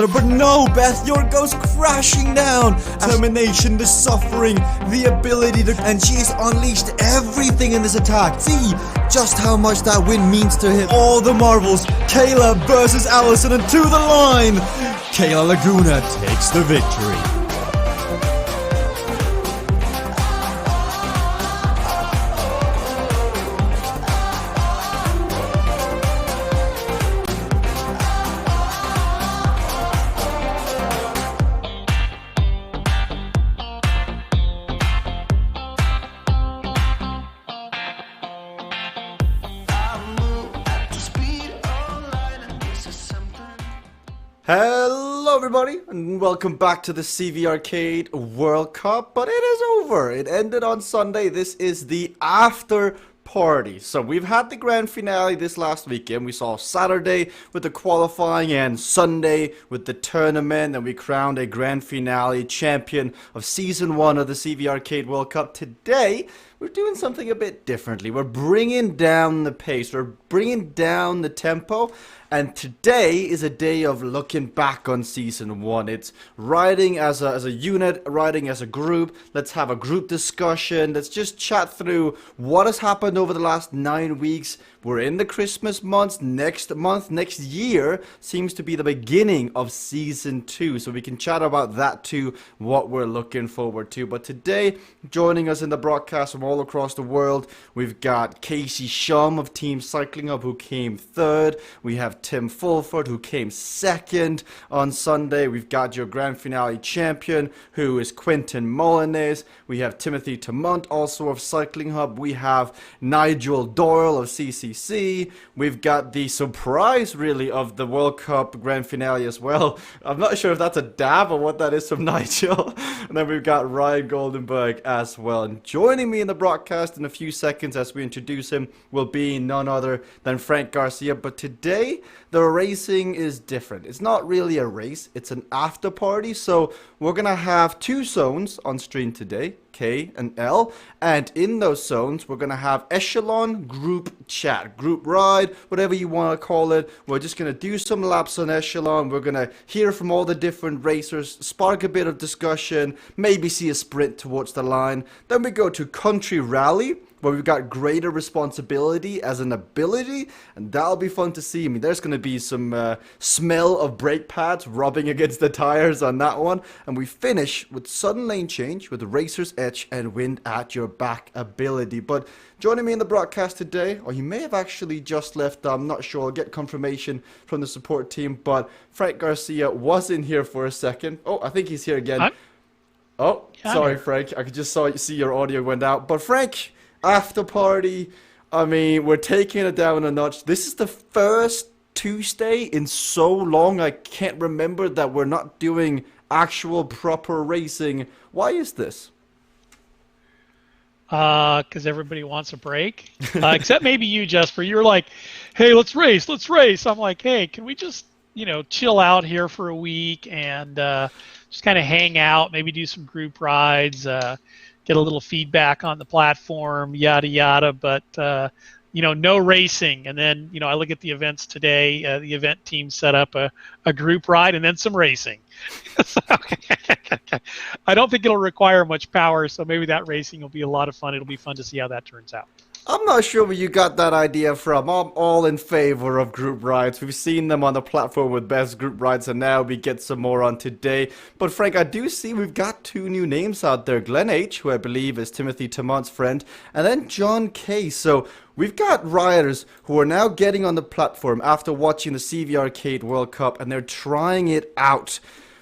But no, Beth, yours goes crashing down. Determination, the suffering, the ability to... And she's unleashed everything in this attack. See just how much that win means to him. All the marbles. Kayla versus Allison, and to the line. Kayla Laguna takes the victory. Hello everybody, and welcome back to the CVRcade World Cup, but it is over. It ended on Sunday. This is the after party. So we've had the grand finale this last weekend. We saw Saturday with the qualifying and Sunday with the tournament, and we crowned a grand finale champion of Season 1 of the CVRcade World Cup. Today, we're doing something a bit differently. We're bringing down the pace. We're bringing down the tempo. And today is a day of looking back on Season 1. It's riding as a unit, riding as a group. Let's have a group discussion. Let's just chat through what has happened over the last 9 weeks. We're in the Christmas months. Next year seems to be the beginning of Season 2. So we can chat about that too, what we're looking forward to. But today, joining us in the broadcast from all across the world, we've got Casey Shum of Team Cycling Hub, who came third. We have Tim Fulford, who came second on Sunday. We've got your grand finale champion, who is Quentin Molyneux. We have Timothy Tamont, also of Cycling Hub. We have Nigel Doyle of CCC. We've got the surprise, really, of the World Cup grand finale as well. I'm not sure if that's a dab or what that is from Nigel. And then we've got Ryan Goldenberg as well. And joining me in the broadcast in a few seconds as we introduce him will be none other than Frank Garcia. But today, the racing is different. It's not really a race, it's an after party. So we're gonna have two zones on stream today, K and L, and in those zones we're gonna have echelon, group chat, group ride, whatever you want to call it. We're just gonna do some laps on echelon. We're gonna hear from all the different racers, spark a bit of discussion, maybe see a sprint towards the line. Then we go to country rally, where we've got greater responsibility as an ability, and that'll be fun to see. I mean, there's going to be some smell of brake pads rubbing against the tires on that one. And we finish with sudden lane change with Racer's Edge and Wind at Your Back ability. But joining me in the broadcast today, or he may have actually just left, I'm not sure, I'll get confirmation from the support team, but Frank Garcia was in here for a second. Oh, I think he's here again. Sorry, Frank, I could just see your audio went out. But Frank, after party, I mean, we're taking it down a notch. This is the first Tuesday in so long I can't remember that we're not doing actual proper racing. Why is this? Because everybody wants a break, except maybe you, Jesper. You're like, hey, let's race. I'm like, hey, can we just, chill out here for a week and just kind of hang out, maybe do some group rides, get a little feedback on the platform, yada yada, but no racing. And then I look at the events today. The event team set up a group ride and then some racing. So, I don't think it'll require much power, so maybe that racing will be a lot of fun. It'll be fun to see how that turns out. I'm not sure where you got that idea from. I'm all in favor of group rides. We've seen them on the platform with best group rides, and now we get some more on today. But Frank, I do see we've got two new names out there. Glenn H., who I believe is Timothy Tamont's friend, and then John K. So we've got riders who are now getting on the platform after watching the CVRcade World Cup, and they're trying it out.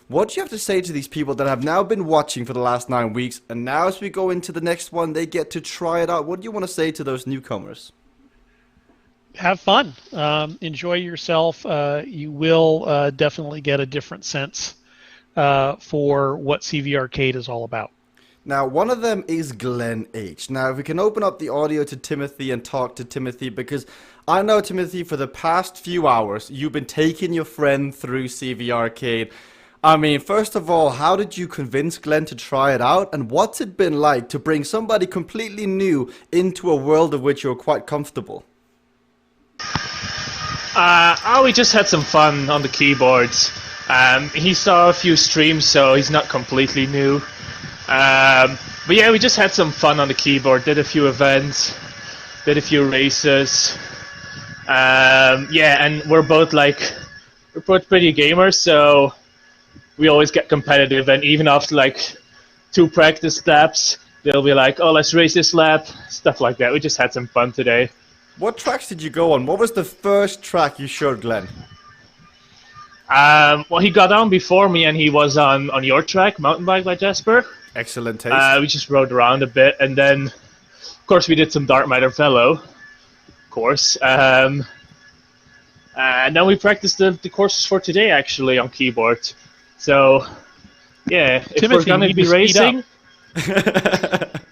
What do you have to say to these people that have now been watching for the last 9 weeks, and now as we go into the next one, they get to try it out? What do you want to say to those newcomers? Have fun. Enjoy yourself. You will definitely get a different sense for what CVRcade is all about. Now, one of them is Glenn H. Now, if we can open up the audio to Timothy and talk to Timothy, because I know, Timothy, for the past few hours, you've been taking your friend through CVRcade. I mean, first of all, how did you convince Glenn to try it out? And what's it been like to bring somebody completely new into a world of which you're quite comfortable? We just had some fun on the keyboards. He saw a few streams, so he's not completely new. But yeah, we just had some fun on the keyboard, did a few events, did a few races. Yeah, and we're both pretty gamers, so we always get competitive, and even after like 2 practice laps, they'll be like, oh, let's race this lap, stuff like that. We just had some fun today. What tracks did you go on? What was the first track you showed Glenn? Well, he got on before me, and he was on your track, Mountain Bike by Jasper. Excellent taste. We just rode around a bit, and then, of course, we did some Dark Matter Fellow, of course. And then we practiced the courses for today, actually, on keyboard. So, yeah, if Timothy, we're going to be racing...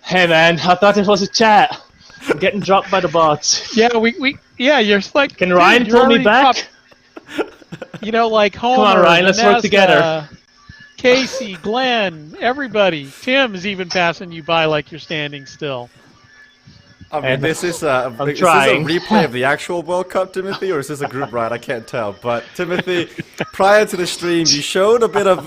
Hey, man, I thought it was a chat. I'm getting dropped by the bots. Yeah, you're like... Can Ryan pull me back? You know, like Homer, Come on, Ryan, let's work together. Casey, Glenn, everybody. Tim is even passing you by like you're standing still. I mean, this is a replay of the actual World Cup, Timothy, or is this a group ride? I can't tell. But, Timothy, prior to the stream, you showed a bit of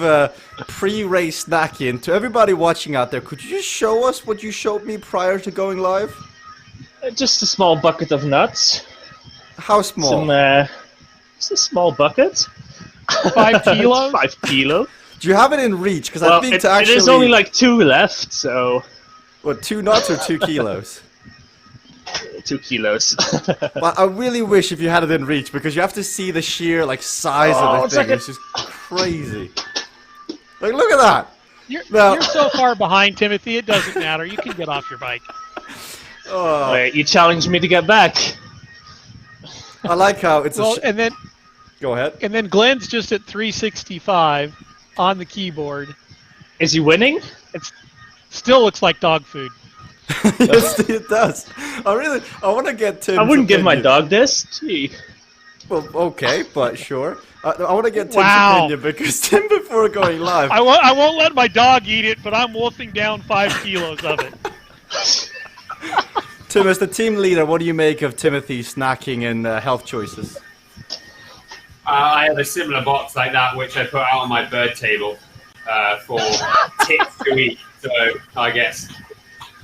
pre-race snacking. To everybody watching out there, could you just show us what you showed me prior to going live? Just a small bucket of nuts. How small? Just a small bucket. 5 kilos? 5 kilos. Do you have it in reach? Because I think it is only like 2 left, so... What, 2 nuts or 2 kilos? 2 kilos. But I really wish if you had it in reach, because you have to see the sheer size of the thing. It's just crazy. Like, look at that. You're so far behind, Timothy. It doesn't matter. You can get off your bike. Oh. Wait, you challenged me to get back. I like how it's and then go ahead. And then Glenn's just at 365 on the keyboard. Is he winning? It still looks like dog food. Yes, it does. I want to get Tim's I wouldn't give my opinion. dog this. Gee. Well, okay, but sure. I want to get Tim's opinion because Tim, before going live, I won't let my dog eat it, but I'm wolfing down 5 kilos of it. Tim, as the team leader, what do you make of Timothy's snacking and health choices? I have a similar box like that, which I put out on my bird table for tits to eat. So I guess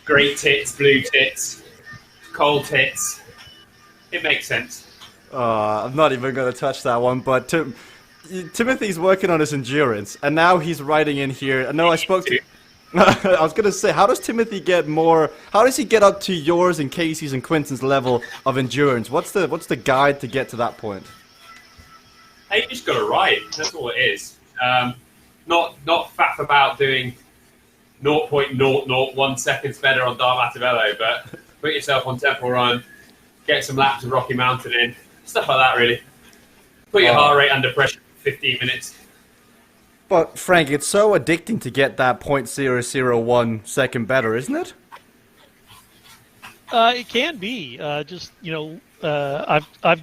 great tits, blue tits, cold tits. It makes sense. I'm not even going to touch that one, but Timothy's working on his endurance, and now he's writing in here. I know I spoke to... I was going to say, how does Timothy get more... How does he get up to yours and Casey's and Quinton's level of endurance? What's the guide to get to that point? Hey, you just got to ride. That's all it is. Not faff about doing 0.001 seconds better on Dark Matter, but put yourself on Temple Run, get some laps of Rocky Mountain in, stuff like that, really. Put your heart rate under pressure for 15 minutes. But, Frank, it's so addicting to get that 0.001 second better, isn't it? It can be. I've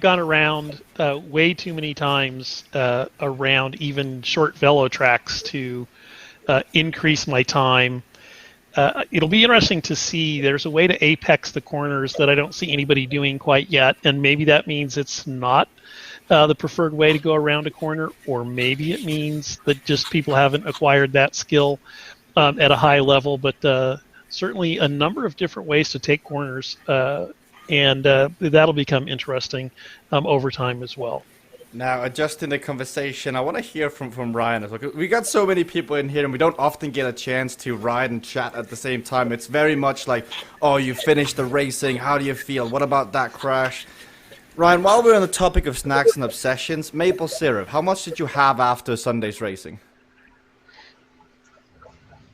gone around way too many times around even short velo tracks to increase my time. It'll be interesting to see. There's a way to apex the corners that I don't see anybody doing quite yet, and maybe that means it's not the preferred way to go around a corner, or maybe it means that just people haven't acquired that skill at a high level, but certainly a number of different ways to take corners, and that'll become interesting over time as well. Now, adjusting the conversation, I want to hear from Ryan. We got so many people in here, and we don't often get a chance to ride and chat at the same time. It's very much like, oh, you finished the racing. How do you feel? What about that crash? Ryan, while we're on the topic of snacks and obsessions, maple syrup, how much did you have after Sunday's racing?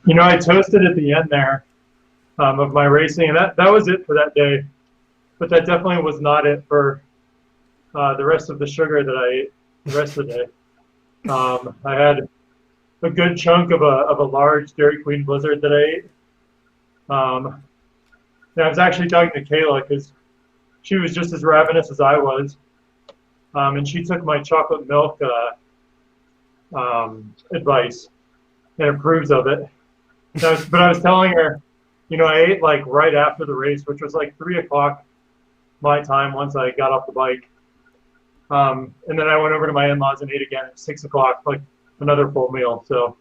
You know, I toasted at the end there of my racing, and that was it for that day. But that definitely was not it for the rest of the sugar that I ate the rest of the day. I had a good chunk of a large Dairy Queen Blizzard that I ate. And I was actually talking to Kayla because she was just as ravenous as I was, and she took my chocolate milk advice and approves of it. But I was telling her, you know, I ate like right after the race, which was like 3 o'clock my time once I got off the bike. And then I went over to my in-laws and ate again at 6 o'clock, like another full meal. So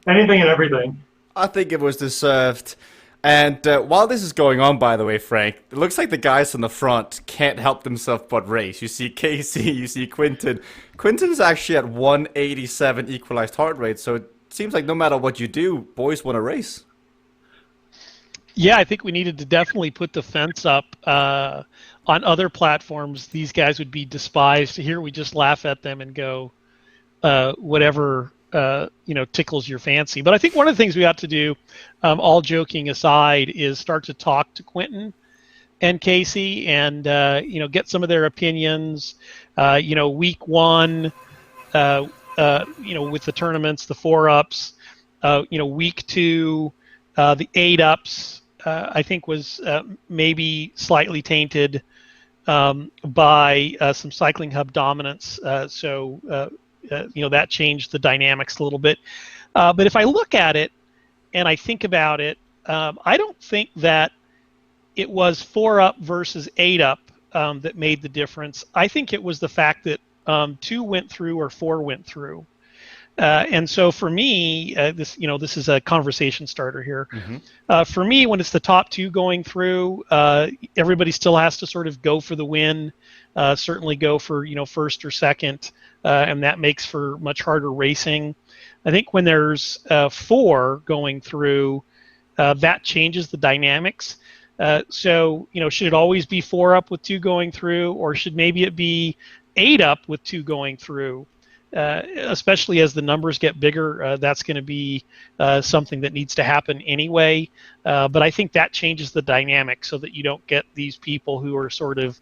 anything and everything. I think it was deserved. And while this is going on, by the way, Frank, it looks like the guys on the front can't help themselves but race. You see Casey, you see Quinton. Quinton's actually at 187 equalized heart rate, so it seems like no matter what you do, boys want to race. Yeah, I think we needed to definitely put the fence up. On other platforms, these guys would be despised. Here, we just laugh at them and go, whatever tickles your fancy. But I think one of the things we ought to do, all joking aside, is start to talk to Quentin and Casey and get some of their opinions. Week one, with the tournaments, the 4-ups. Week two, the 8-ups. I think was maybe slightly tainted by some cycling hub dominance. That changed the dynamics a little bit. But if I look at it and I think about it, I don't think that it was 4-up versus 8-up that made the difference. I think it was the fact that 2 went through or 4 went through. And so for me, this is a conversation starter here. Mm-hmm. For me, when it's the top 2 going through, everybody still has to sort of go for the win, certainly go for, first or second, and that makes for much harder racing. I think when there's 4 going through, that changes the dynamics. So, should it always be 4-up with 2 going through, or should maybe it be 8-up with 2 going through? Especially as the numbers get bigger, that's going to be something that needs to happen anyway. But I think that changes the dynamic so that you don't get these people who are sort of,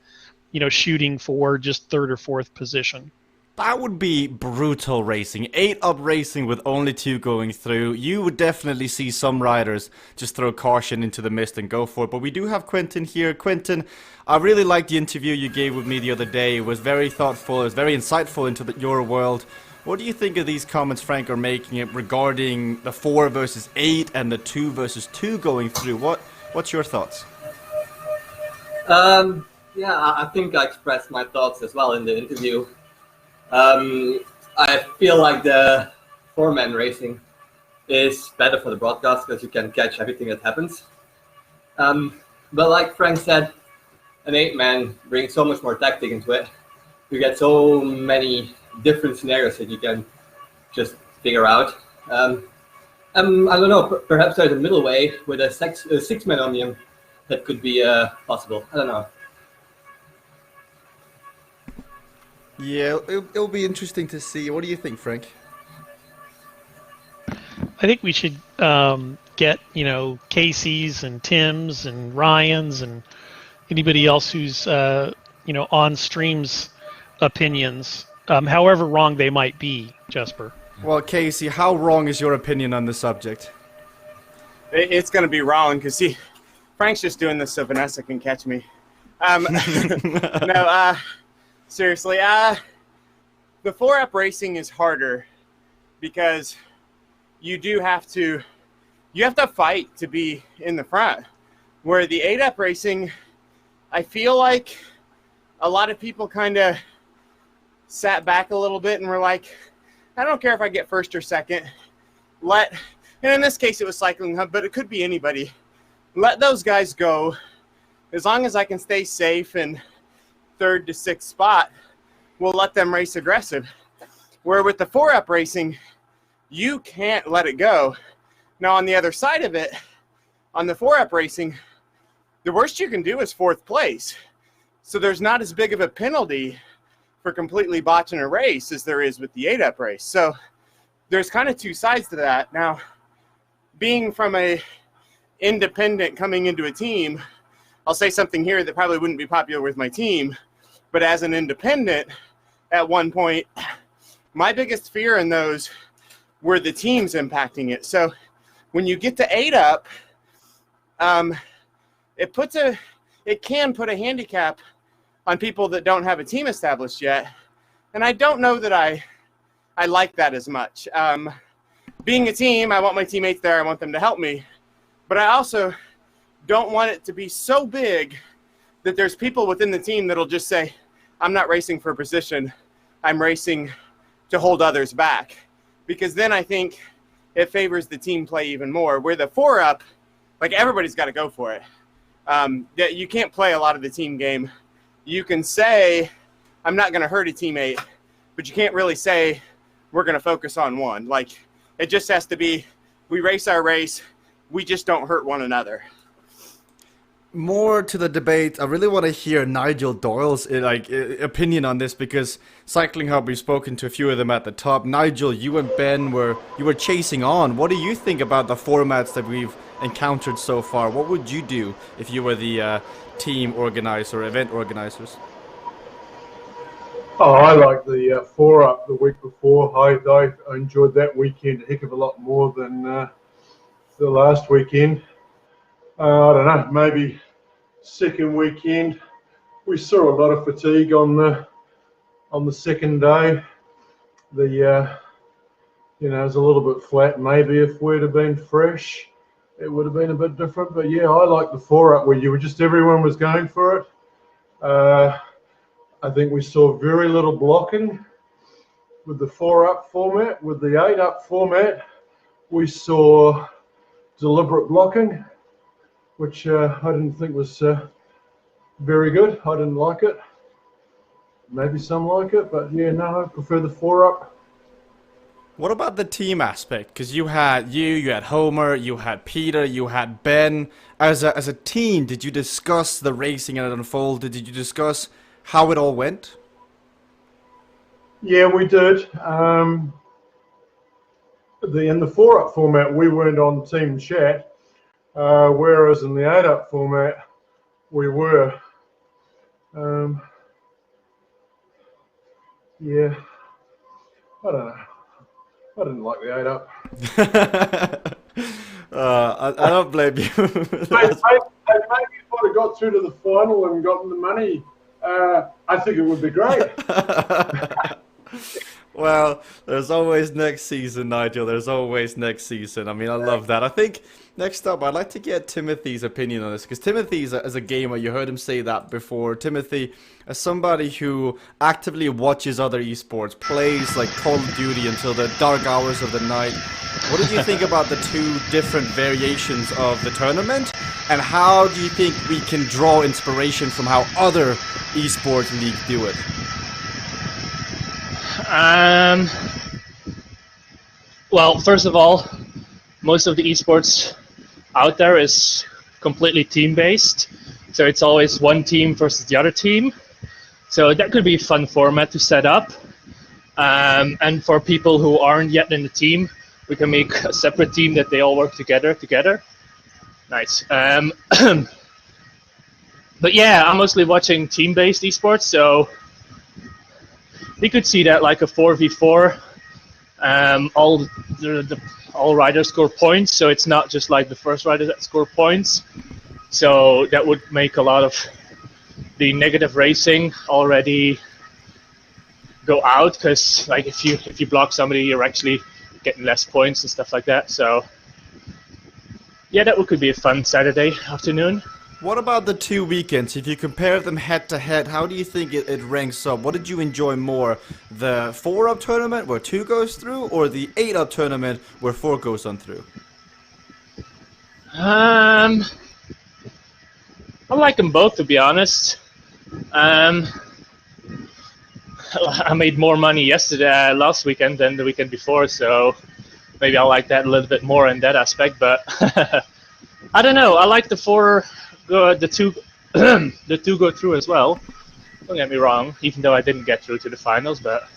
shooting for just 3rd or 4th position. That would be brutal racing. 8-up racing with only 2 going through. You would definitely see some riders just throw caution into the mist and go for it. But we do have Quinton here. Quinton, I really liked the interview you gave with me the other day. It was very thoughtful. It was very insightful into your world. What do you think of these comments Frank are making regarding the 4 versus 8 and the 2 versus 2 going through? What's your thoughts? Yeah, I think I expressed my thoughts as well in the interview. I feel like the 4-man racing is better for the broadcast because you can catch everything that happens. But like Frank said, an 8-man brings so much more tactic into it. You get so many different scenarios that you can just figure out. I don't know, perhaps there's a middle way with a 6-man omnium that could be possible. I don't know. Yeah, it'll be interesting to see. What do you think, Frank? I think we should get, Casey's and Tim's and Ryan's and anybody else who's, on stream's opinions, however wrong they might be, Jesper. Well, Casey, how wrong is your opinion on the subject? It's going to be wrong because, Frank's just doing this so Vanessa can catch me. No, seriously, the 4-up racing is harder because you have to fight to be in the front. Where the 8-up racing, I feel like a lot of people kind of sat back a little bit and were like, I don't care if I get first or second. And in this case it was Cycling Hub, but it could be anybody. Let those guys go. As long as I can stay safe and 3rd to 6th spot, we'll let them race aggressive. Where with the 4-up racing, you can't let it go. Now on the other side of it, on the 4-up racing, the worst you can do is 4th place. So there's not as big of a penalty for completely botching a race as there is with the 8-up race. So there's kind of 2 sides to that. Now, being from a independent coming into a team, I'll say something here that probably wouldn't be popular with my team. But as an independent, at one point, my biggest fear in those were the teams impacting it. So when you get to 8-up, it can put a handicap on people that don't have a team established yet. And I don't know that I like that as much. Being a team, I want my teammates there. I want them to help me. But I also don't want it to be so big that there's people within the team that'll just say, I'm not racing for position. I'm racing to hold others back, because then I think it favors the team play even more. Where the 4-up, like, everybody's got to go for it. You can't play a lot of the team game. You can say, I'm not going to hurt a teammate, but you can't really say we're going to focus on one. Like, it just has to be, we race our race, we just don't hurt one another. More to the debate, I really want to hear Nigel Doyle's opinion on this, because Cycling Hub, we've spoken to a few of them at the top. Nigel, you and Ben were chasing on. What do you think about the formats that we've encountered so far? What would you do if you were the team organizer, event organizers? Oh, I like the 4-up the week before. I enjoyed that weekend a heck of a lot more than the last weekend. I don't know, maybe second weekend we saw a lot of fatigue on the second day. It was a little bit flat. Maybe if we'd have been fresh, it would have been a bit different. But yeah, I like the 4-up where everyone was going for it. I think we saw very little blocking with the 4-up format. With the 8-up format, we saw deliberate blocking, which I didn't think was very good. I didn't like it. Maybe some like it, but yeah, no, I prefer the 4-up. What about the team aspect? Because you had Homer, you had Peter, you had Ben. As a team, did you discuss the racing and it unfolded? Did you discuss how it all went? Yeah, we did. In the 4-up format, we weren't on team chat, whereas in the 8-up format, we were. Yeah, I don't know. I didn't like the 8-up. I don't blame you. Maybe if I'd have got through to the final and gotten the money, I think it would be great. Well, there's always next season, Nigel. There's always next season. I mean, I love that. I think next up, I'd like to get Timothy's opinion on this, because Timothy is a gamer. You heard him say that before. Timothy, as somebody who actively watches other esports, plays like Call of Duty until the dark hours of the night, what did you think about the two different variations of the tournament? And how do you think we can draw inspiration from how other esports leagues do it? Well, first of all, most of the esports out there is completely team-based, so it's always one team versus the other team. So that could be a fun format to set up. And for people who aren't yet in the team, we can make a separate team that they all work together. Nice. But yeah, I'm mostly watching team-based esports, so we could see that like a 4v4. All riders score points, so it's not just like the first rider that score points. So that would make a lot of the negative racing already go out, because like if you block somebody, you're actually getting less points and stuff like that. So yeah, that could be a fun Saturday afternoon. What about the 2 weekends? If you compare them head to head, how do you think it ranks up? What did you enjoy more? The 4-up tournament where 2 goes through, or the 8-up tournament where 4 goes on through? I like them both, to be honest. I made more money last weekend than the weekend before, so maybe I like that a little bit more in that aspect. But I don't know. I like the 4. The two go through as well. Don't get me wrong, even though I didn't get through to the finals, but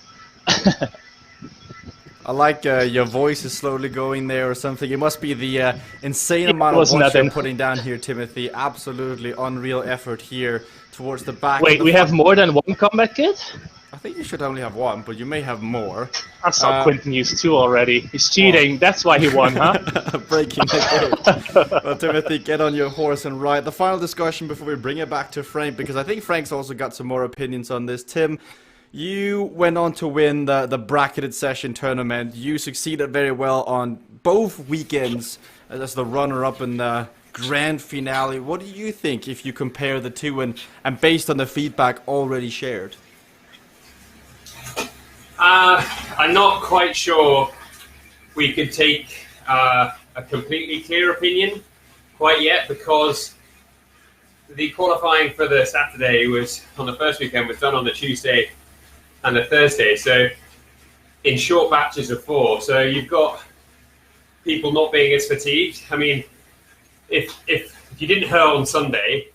I like your voice is slowly going there or something. It must be the insane amount of watch you're putting down here, Timothy. Absolutely unreal effort here towards the back. Wait, we have more than one combat kit? I think you should only have 1, but you may have more. I saw Quentin use 2 already. He's cheating. That's why he won, huh? Breaking the game. Well, Timothy, get on your horse and ride. The final discussion before we bring it back to Frank, because I think Frank's also got some more opinions on this. Tim, you went on to win the bracketed session tournament. You succeeded very well on both weekends as the runner-up in the grand finale. What do you think if you compare the two and based on the feedback already shared? I'm not quite sure we could take a completely clear opinion quite yet, because the qualifying for the Saturday was on the first weekend was done on the Tuesday and the Thursday, so in short batches of 4. So you've got people not being as fatigued. I mean, if you didn't hurl on Sunday,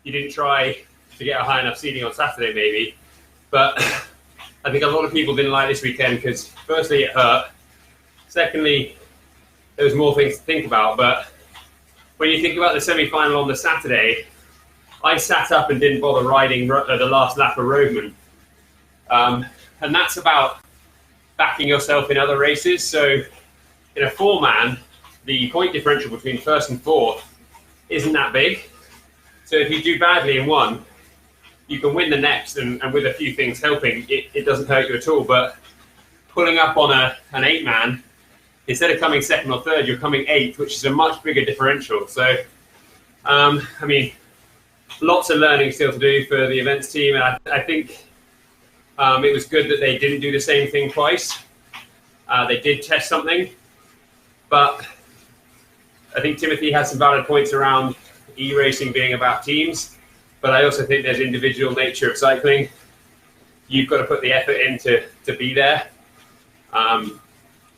you didn't try to get a high enough seeding on Saturday maybe, but I think a lot of people didn't like this weekend because firstly it hurt, secondly there was more things to think about. But when you think about the semi-final on the Saturday, I sat up and didn't bother riding the last lap of Roadman. And that's about backing yourself in other races. So in a 4-man, the point differential between first and fourth isn't that big. So if you do badly in one, you can win the next, and with a few things helping, it doesn't hurt you at all. But pulling up on an 8-man, instead of coming second or third, you're coming 8th, which is a much bigger differential. So, I mean, lots of learning still to do for the events team, and I think it was good that they didn't do the same thing twice. They did test something, but I think Timothy has some valid points around e-racing being about teams, but I also think there's individual nature of cycling. You've got to put the effort in to be there,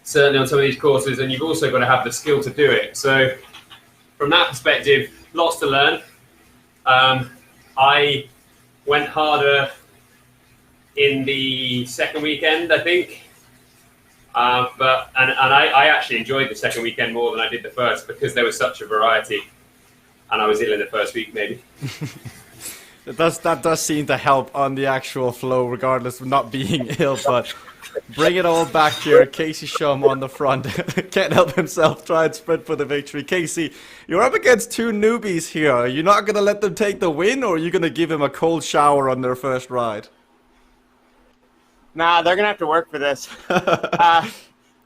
certainly on some of these courses, and you've also got to have the skill to do it. So from that perspective, lots to learn. I went harder in the second weekend, I think. But I actually enjoyed the second weekend more than I did the first, because there was such a variety, and I was ill in the first week maybe. That does seem to help on the actual flow, regardless of not being ill. But bring it all back here. Casey Shum on the front. Can't help himself, try and sprint for the victory. Casey, you're up against 2 newbies here. Are you not going to let them take the win, or are you going to give him a cold shower on their first ride? Nah, they're going to have to work for this.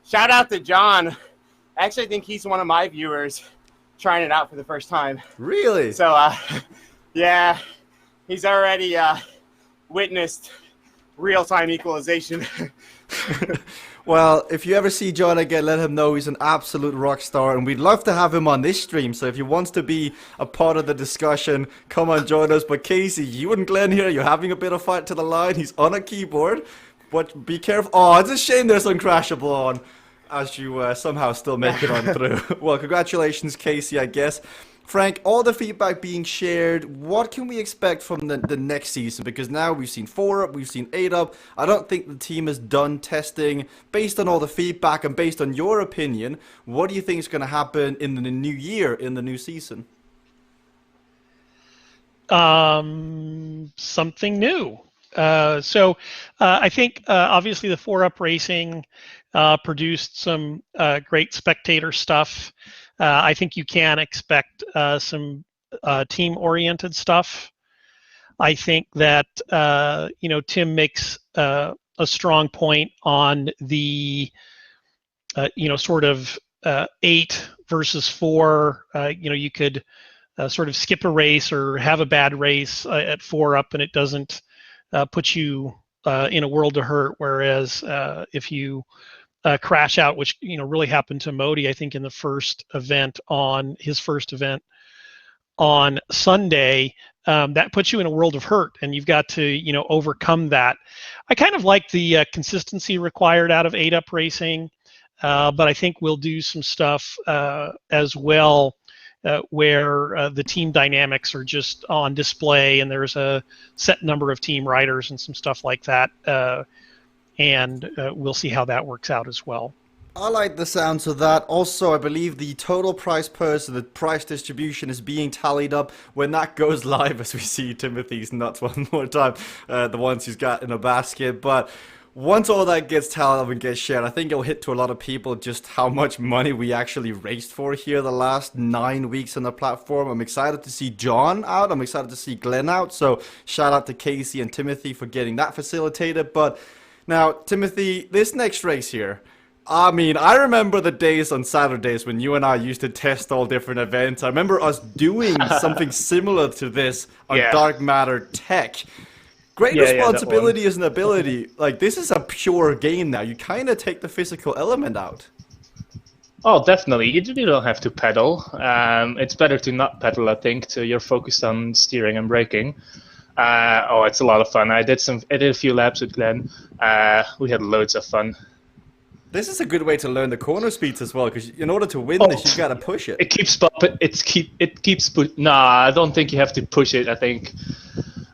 Shout out to John. I actually think he's one of my viewers trying it out for the first time. Really? So, yeah, he's already witnessed real-time equalization. Well, if you ever see John again, let him know he's an absolute rock star, and we'd love to have him on this stream. So if he wants to be a part of the discussion, come on, join us. But Casey, you and Glenn here, you're having a bit of fight to the line. He's on a keyboard, but be careful. Oh, it's a shame there's Uncrashable on, as you somehow still make it on through. Well, congratulations, Casey, I guess. Frank, all the feedback being shared, what can we expect from the next season? Because now we've seen 4 up, we've seen 8 up. I don't think the team is done testing. Based on all the feedback and based on your opinion, what do you think is going to happen in the new year, in the new season? Something new. So I think obviously the 4-up racing produced some great spectator stuff. I think you can expect some team-oriented stuff. I think that Tim makes a strong point on the sort of 8 versus 4. You could sort of skip a race or have a bad race at 4-up, and it doesn't put you in a world of hurt. Whereas if you crash out, which really happened to Modi, I think, in the first event on his first event on Sunday, that puts you in a world of hurt, and you've got to overcome that. I kind of like the consistency required out of 8-up racing, but I think we'll do some stuff as well where the team dynamics are just on display, and there's a set number of team riders and some stuff like that. And we'll see how that works out as well. I like the sounds of that. Also, I believe the total prize purse, the price distribution is being tallied up when that goes live, as we see Timothy's nuts one more time, the ones he's got in a basket. But once all that gets tallied up and gets shared, I think it'll hit to a lot of people just how much money we actually raced for here the last 9 weeks on the platform. I'm excited to see John out. I'm excited to see Glenn out. So shout out to Casey and Timothy for getting that facilitated. But now, Timothy, this next race here, I mean, I remember the days on Saturdays when you and I used to test all different events. I remember us doing something similar to this on Dark Matter Tech. Great Yeah, that one. responsibility is an ability. Like, this is a pure game now. You kind of take the physical element out. Oh, definitely. You don't have to pedal. It's better to not pedal, I think, so you're focused on steering and braking. It's a lot of fun. I did a few laps with Glenn. We had loads of fun. This is a good way to learn the corner speeds as well, because in order to win this, you've got to push it. It keeps Nah, I don't think you have to push it.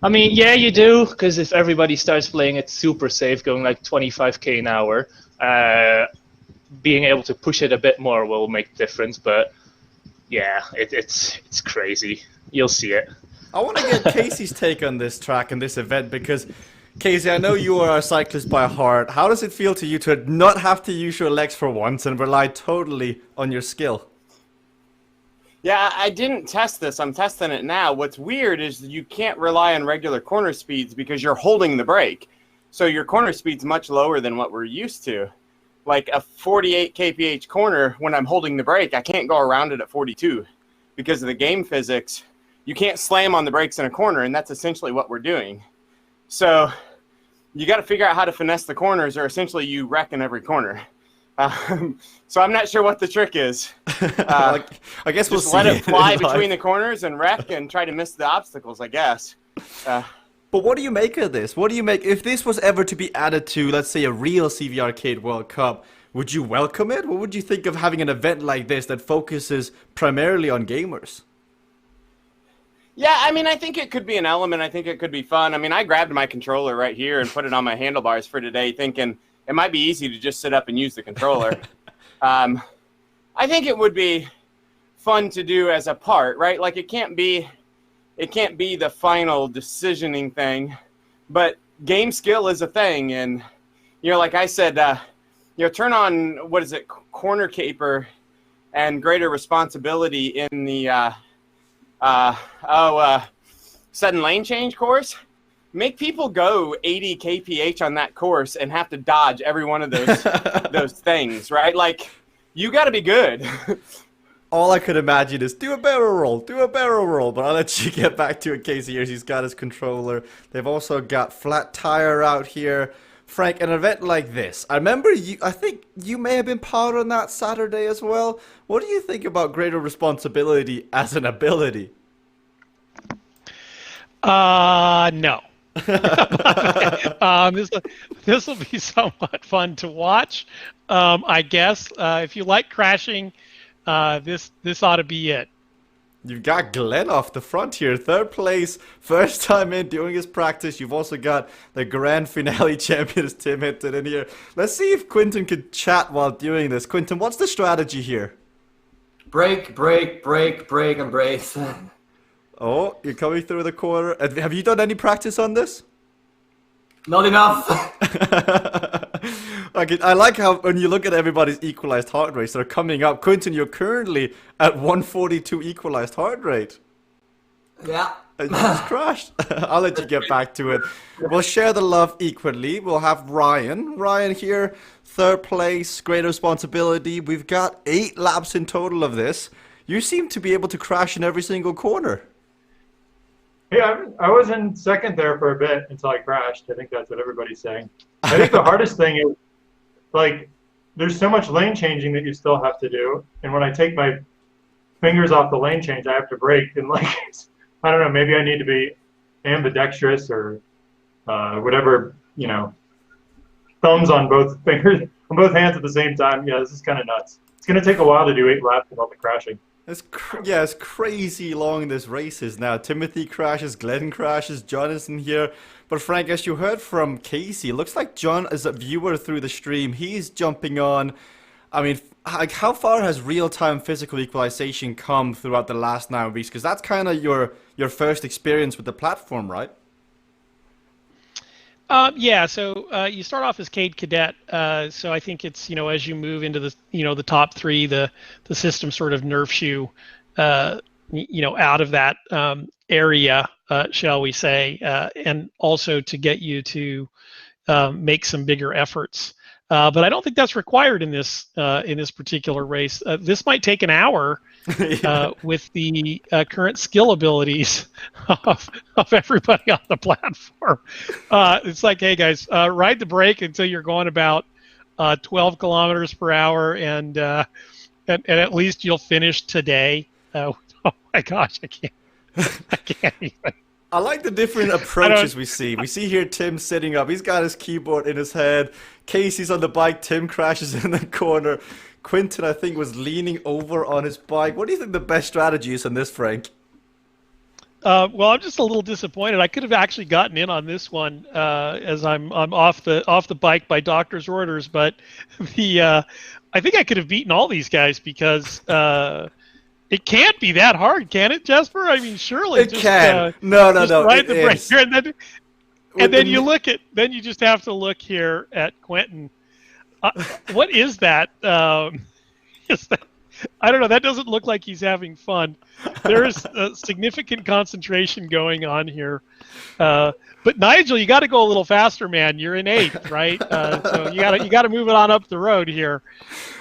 I mean, yeah, you do, because if everybody starts playing it super safe, going like 25k an hour, being able to push it a bit more will make a difference. But yeah, it's crazy. You'll see it. I want to get Casey's take on this track and this event, because Casey, I know you are a cyclist by heart. How does it feel to you to not have to use your legs for once and rely totally on your skill? Yeah, I didn't test this. I'm testing it now. What's weird is you can't rely on regular corner speeds because you're holding the brake. So your corner speed's much lower than what we're used to. Like a 48 kph corner, when I'm holding the brake, I can't go around it at 42 because of the game physics. You can't slam on the brakes in a corner, and that's essentially what we're doing. So you got to figure out how to finesse the corners, or essentially you wreck in every corner. So I'm not sure what the trick is. I guess we'll just see. let it fly between the corners and wreck and try to miss the obstacles, I guess. But what do you make of this? What do you make if this was ever to be added to, let's say, a real CVRcade World Cup? Would you welcome it? What would you think of having an event like this that focuses primarily on gamers? Yeah, I mean, I think it could be an element. I think it could be fun. I mean, I grabbed my controller right here and put it on my handlebars for today, thinking it might be easy to just sit up and use the controller. I think it would be fun to do as a part, right? Like it can't be the final decisioning thing, but game skill is a thing. And, like I said, turn on, corner caper and greater responsibility in the, sudden lane change course. Make people go 80 kph on that course and have to dodge every one of those those things, right? Like, you got to be good. All I could imagine is do a barrel roll, but I'll let you get back to it, Casey. Here, he's got his controller. They've also got flat tire out here. Frank, an event like this, I think you may have been part on that Saturday as well. What do you think about greater responsibility as an ability? No. This will be somewhat fun to watch. I guess if you like crashing, this ought to be it. You've got Glenn off the front here, third place, first time in doing his practice. You've also got the grand finale champion, Tim Hinton, in here. Let's see if Quinton could chat while doing this. Quinton, what's the strategy here? Brake, brake, brake, brake, and brace. Oh, you're coming through the corner. Have you done any practice on this? Not enough. I like how when you look at everybody's equalized heart rates, they're coming up. Quinton, you're currently at 142 equalized heart rate. Yeah. You just crashed. I'll let you get back to it. We'll share the love equally. We'll have Ryan. Ryan here, third place, great responsibility. We've got 8 laps in total of this. You seem to be able to crash in every single corner. Yeah, I was in second there for a bit until I crashed. I think that's what everybody's saying. I think the hardest thing is, like, there's so much lane changing that you still have to do. And when I take my fingers off the lane change, I have to brake. And, like, I don't know, maybe I need to be ambidextrous or whatever, thumbs on both fingers, on both hands at the same time. Yeah, this is kind of nuts. It's going to take a while to do 8 laps with all the crashing. It's crazy long this race is now. Timothy crashes, Glenn crashes, John isn't here. But Frank, as you heard from Casey, it looks like John is a viewer through the stream. He's jumping on. I mean, like, how far has real-time physical equalization come throughout the last 9 weeks? Because that's kind of your first experience with the platform, right? Yeah, so you start off as Cade Cadet. So I think it's, as you move into the, the top 3, the system sort of nerfs you, out of that area, shall we say, and also to get you to make some bigger efforts. but I don't think that's required in this particular race. This might take an hour with the current skill abilities of everybody on the platform. It's like, hey guys, ride the brake until you're going about 12 kilometers per hour, and at least you'll finish today. Oh my gosh, I can't even. I like the different approaches we see. We see here Tim sitting up. He's got his keyboard in his head. Casey's on the bike. Tim crashes in the corner. Quinton, I think, was leaning over on his bike. What do you think the best strategy is on this, Frank? Well, I'm just a little disappointed. I could have actually gotten in on this one as I'm off the bike by doctor's orders, but I think I could have beaten all these guys because it can't be that hard, can it, Jesper? I mean, surely it can. No. Ride the brake here, and then you look at. Then you just have to look here at Quentin. What is that? Is that? I don't know. That doesn't look like he's having fun. There is a significant concentration going on here. But Nigel, you got to go a little faster, man. You're in 8th, right? So you got to move it on up the road here.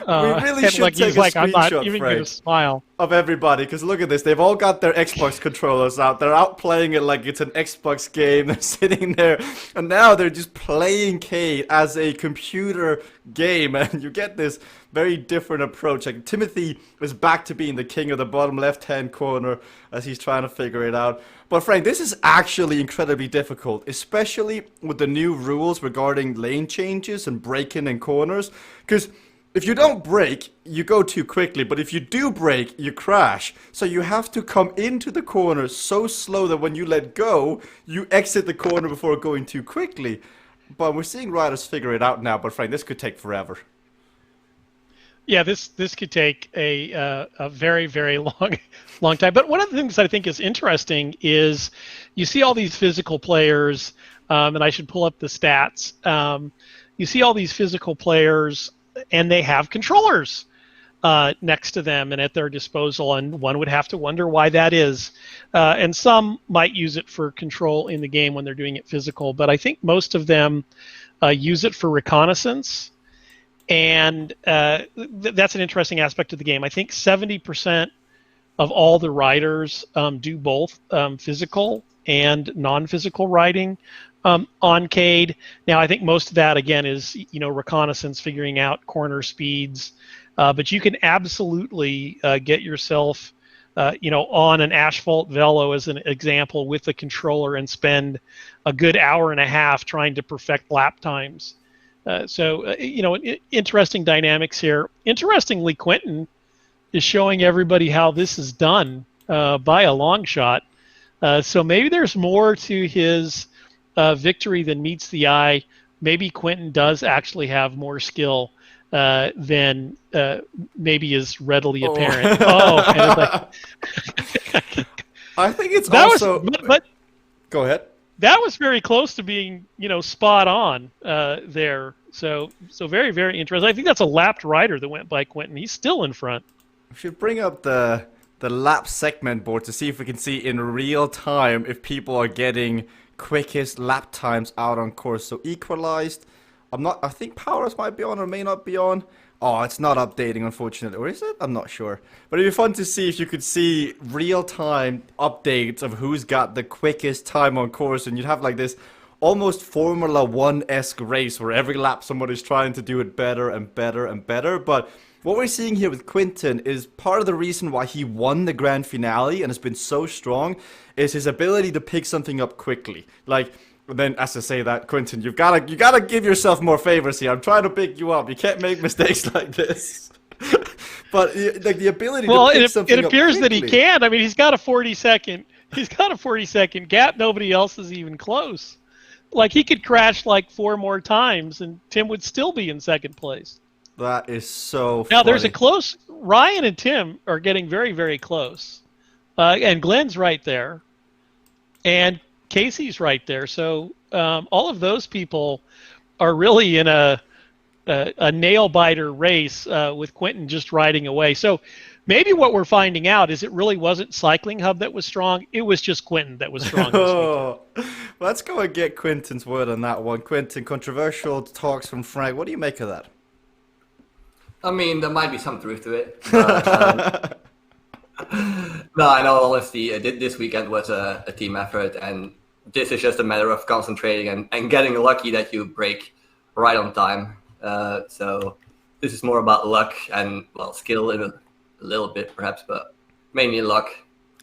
We really should take a I'm not screenshot, even Frank, going to smile. of everybody, because look at this. They've all got their Xbox controllers out. They're out playing it like it's an Xbox game. They're sitting there, and now they're just playing Cade as a computer game, and you get this very different approach. Like Timothy is back to being the king of the bottom left-hand corner as he's trying to figure it out. But Frank, this is actually incredibly difficult, especially with the new rules regarding lane changes and braking in corners. Because if you don't brake, you go too quickly. But if you do brake, you crash. So you have to come into the corner so slow that when you let go, you exit the corner before going too quickly. But we're seeing riders figure it out now. But Frank, this could take forever. Yeah, this could take a very, very long time. But one of the things that I think is interesting is you see all these physical players, and I should pull up the stats. You see all these physical players, and they have controllers next to them and at their disposal, and one would have to wonder why that is. And some might use it for control in the game when they're doing it physical, but I think most of them use it for reconnaissance. And that's an interesting aspect of the game. I think 70% of all the riders do both physical and non-physical riding on Cade. Now, I think most of that, again, is reconnaissance, figuring out corner speeds. But you can absolutely get yourself, on an asphalt velo, as an example, with the controller and spend a good hour and a half trying to perfect lap times. Interesting dynamics here. Interestingly, Quentin is showing everybody how this is done by a long shot. So maybe there's more to his victory than meets the eye. Maybe Quentin does actually have more skill than maybe is readily apparent. I think it's also... But go ahead. That was very close to being, spot on there. So very, very interesting. I think that's a lapped rider that went by Quentin. He's still in front. We should bring up the lap segment board to see if we can see in real time if people are getting quickest lap times out on course. So equalized. I think powers might be on or may not be on. Oh, it's not updating, unfortunately. Or is it? I'm not sure. But it'd be fun to see if you could see real-time updates of who's got the quickest time on course. And you'd have like this almost Formula 1-esque race where every lap somebody's trying to do it better and better and better. But what we're seeing here with Quinton is part of the reason why he won the grand finale and has been so strong is his ability to pick something up quickly. Like... Then, as I say that, Quinton, you gotta give yourself more favors here. I'm trying to pick you up. You can't make mistakes like this. But like the ability to pick something up. It appears quickly. that he can. I mean, he's got a 40-second gap. Nobody else is even close. Like he could crash like 4 more times, and Tim would still be in second place. That is so. Now funny. there's a close. Ryan and Tim are getting very, very close, and Glenn's right there, and Casey's right there. So all of those people are really in a a nail biter race with Quentin just riding away. So maybe what we're finding out is it really wasn't Cycling Hub that was strong. It was just Quentin that was strong this weekend. Oh, let's go and get Quentin's word on that one. Quentin, controversial talks from Frank. What do you make of that? I mean, there might be some truth to it. But, no, in all honesty, this weekend was a team effort, and this is just a matter of concentrating and getting lucky that you break right on time. So this is more about luck and, well, skill in a little bit perhaps, but mainly luck.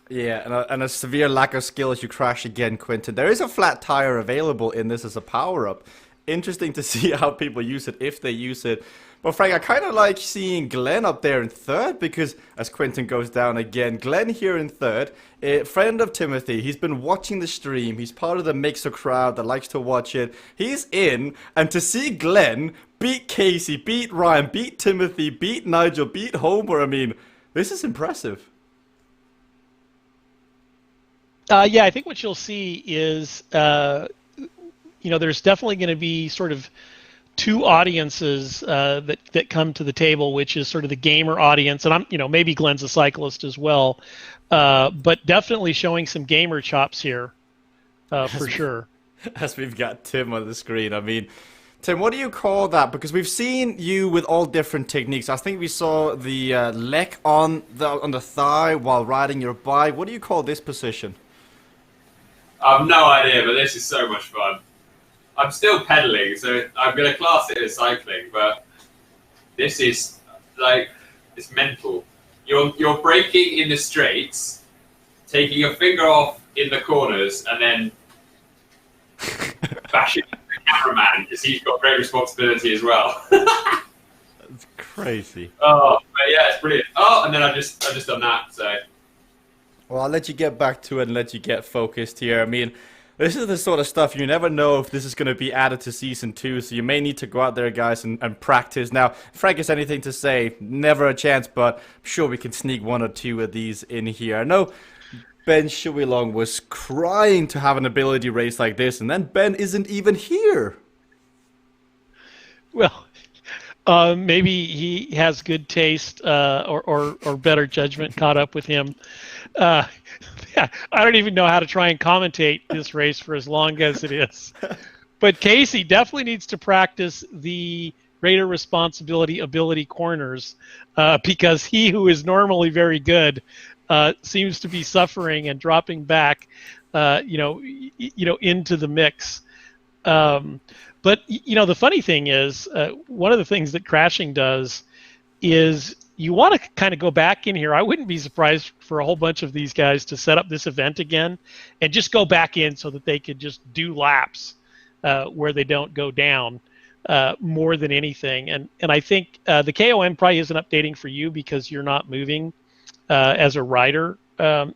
Yeah, and a severe lack of skill as you crash again, Quentin. There is a flat tire available in this as a power-up. Interesting to see how people use it, if they use it. But Frank, I kind of like seeing Glenn up there in third, because as Quentin goes down again, Glenn here in third, a friend of Timothy. He's been watching the stream. He's part of the mixer crowd that likes to watch it. He's in, and to see Glenn beat Casey, beat Ryan, beat Timothy, beat Nigel, beat Homer, I mean, this is impressive. Yeah, I think what you'll see is, there's definitely going to be sort of two audiences that come to the table, which is sort of the gamer audience, and maybe Glenn's a cyclist as well, but definitely showing some gamer chops here, for sure. As we've got Tim on the screen, I mean, Tim, what do you call that? Because we've seen you with all different techniques. I think we saw the leg on the thigh while riding your bike. What do you call this position? I have no idea, but this is so much fun. I'm still pedaling, so I'm going to class it as cycling, but this is, like, it's mental. You're braking in the straights, taking your finger off in the corners, and then bashing the cameraman, because he's got great responsibility as well. That's crazy. Oh, but yeah, it's brilliant. Oh, and then I've just done that, so... Well, I'll let you get back to it and let you get focused here. I mean, this is the sort of stuff you never know if this is going to be added to Season 2, so you may need to go out there, guys, and practice. Now, Frank has anything to say, never a chance, but I'm sure we can sneak one or two of these in here. I know Ben Shuilong was crying to have an ability race like this, and then Ben isn't even here. Well, maybe he has good taste or better judgment caught up with him. Yeah, I don't even know how to try and commentate this race for as long as it is. But Casey definitely needs to practice the greater responsibility ability corners because he who is normally very good seems to be suffering and dropping back, into the mix. But the funny thing is, one of the things that crashing does is you want to kind of go back in here. I wouldn't be surprised for a whole bunch of these guys to set up this event again and just go back in so that they could just do laps where they don't go down more than anything. And I think the KOM probably isn't updating for you because you're not moving as a rider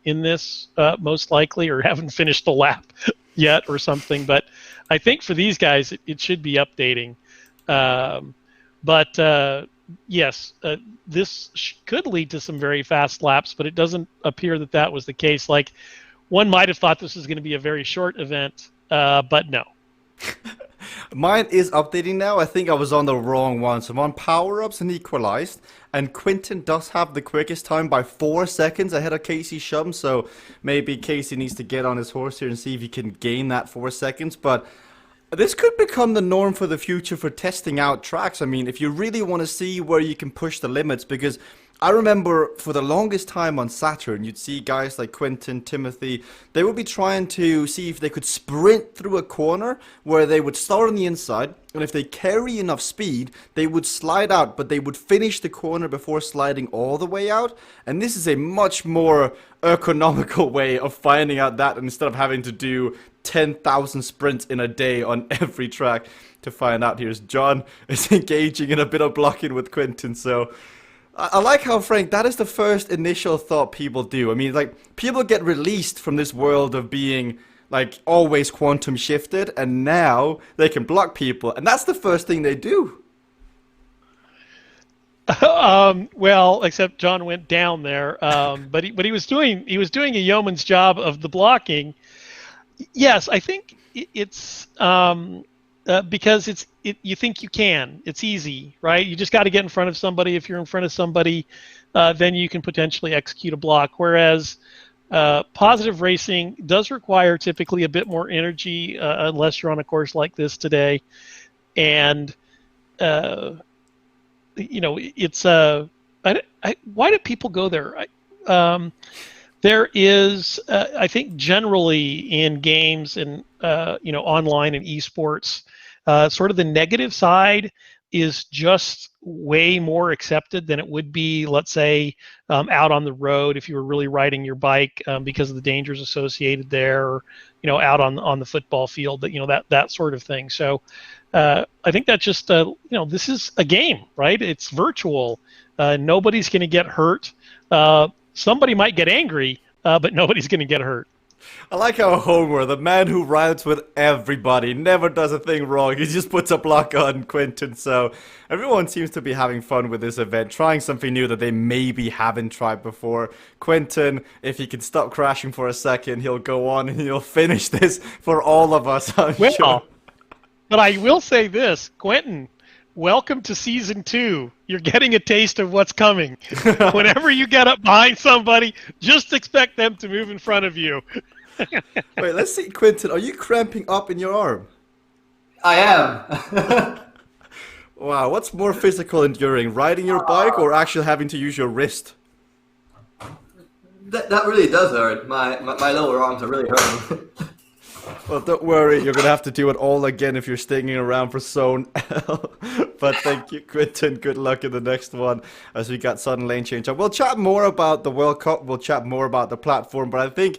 in this most likely, or haven't finished the lap yet or something. But I think for these guys, it should be updating. Yes, this could lead to some very fast laps, but it doesn't appear that was the case. Like, one might have thought this was going to be a very short event, but no. Mine is updating now. I think I was on the wrong one. So I'm on power-ups and equalized, and Quentin does have the quickest time by 4 seconds ahead of Casey Shum, so maybe Casey needs to get on his horse here and see if he can gain that 4 seconds, but this could become the norm for the future for testing out tracks. I mean, if you really want to see where you can push the limits, because I remember for the longest time on Saturn, you'd see guys like Quentin, Timothy, they would be trying to see if they could sprint through a corner where they would start on the inside, and if they carry enough speed, they would slide out, but they would finish the corner before sliding all the way out. And this is a much more economical way of finding out that, instead of having to do 10,000 sprints in a day on every track to find out. Here's John is engaging in a bit of blocking with Quentin, so I like how, Frank, that is the first initial thought people do. I mean, like, people get released from this world of being, like, always quantum shifted, and now they can block people, and that's the first thing they do. Well, except John went down there, but he was doing a yeoman's job of the blocking. Yes, I think it's because you think you can. It's easy, right? You just got to get in front of somebody. If you're in front of somebody, then you can potentially execute a block. Whereas positive racing does require typically a bit more energy, unless you're on a course like this today. And it's why do people go there? There is, I think, generally in games and online and esports, sort of the negative side is just way more accepted than it would be, let's say, out on the road if you were really riding your bike because of the dangers associated there, or out on the football field, that sort of thing. So I think that just this is a game, right? It's virtual. Nobody's going to get hurt. Somebody might get angry, but nobody's going to get hurt. I like how Homer, the man who rides with everybody, never does a thing wrong. He just puts a block on Quentin. So everyone seems to be having fun with this event, trying something new that they maybe haven't tried before. Quentin, if he can stop crashing for a second, he'll go on and he'll finish this for all of us, I'm sure. But I will say this, Quentin, welcome to season 2. You're getting a taste of what's coming. Whenever you get up behind somebody, just expect them to move in front of you. Wait, let's see, Quentin, are you cramping up in your arm? I am. Wow, what's more physical enduring, riding your bike or actually having to use your wrist? That really does hurt. My lower arms are really hurting. Well, don't worry, you're going to have to do it all again if you're sticking around for Zone L. But thank you, Quentin. Good luck in the next one as we got sudden lane change up. We'll chat more about the World Cup. We'll chat more about the platform. But I think,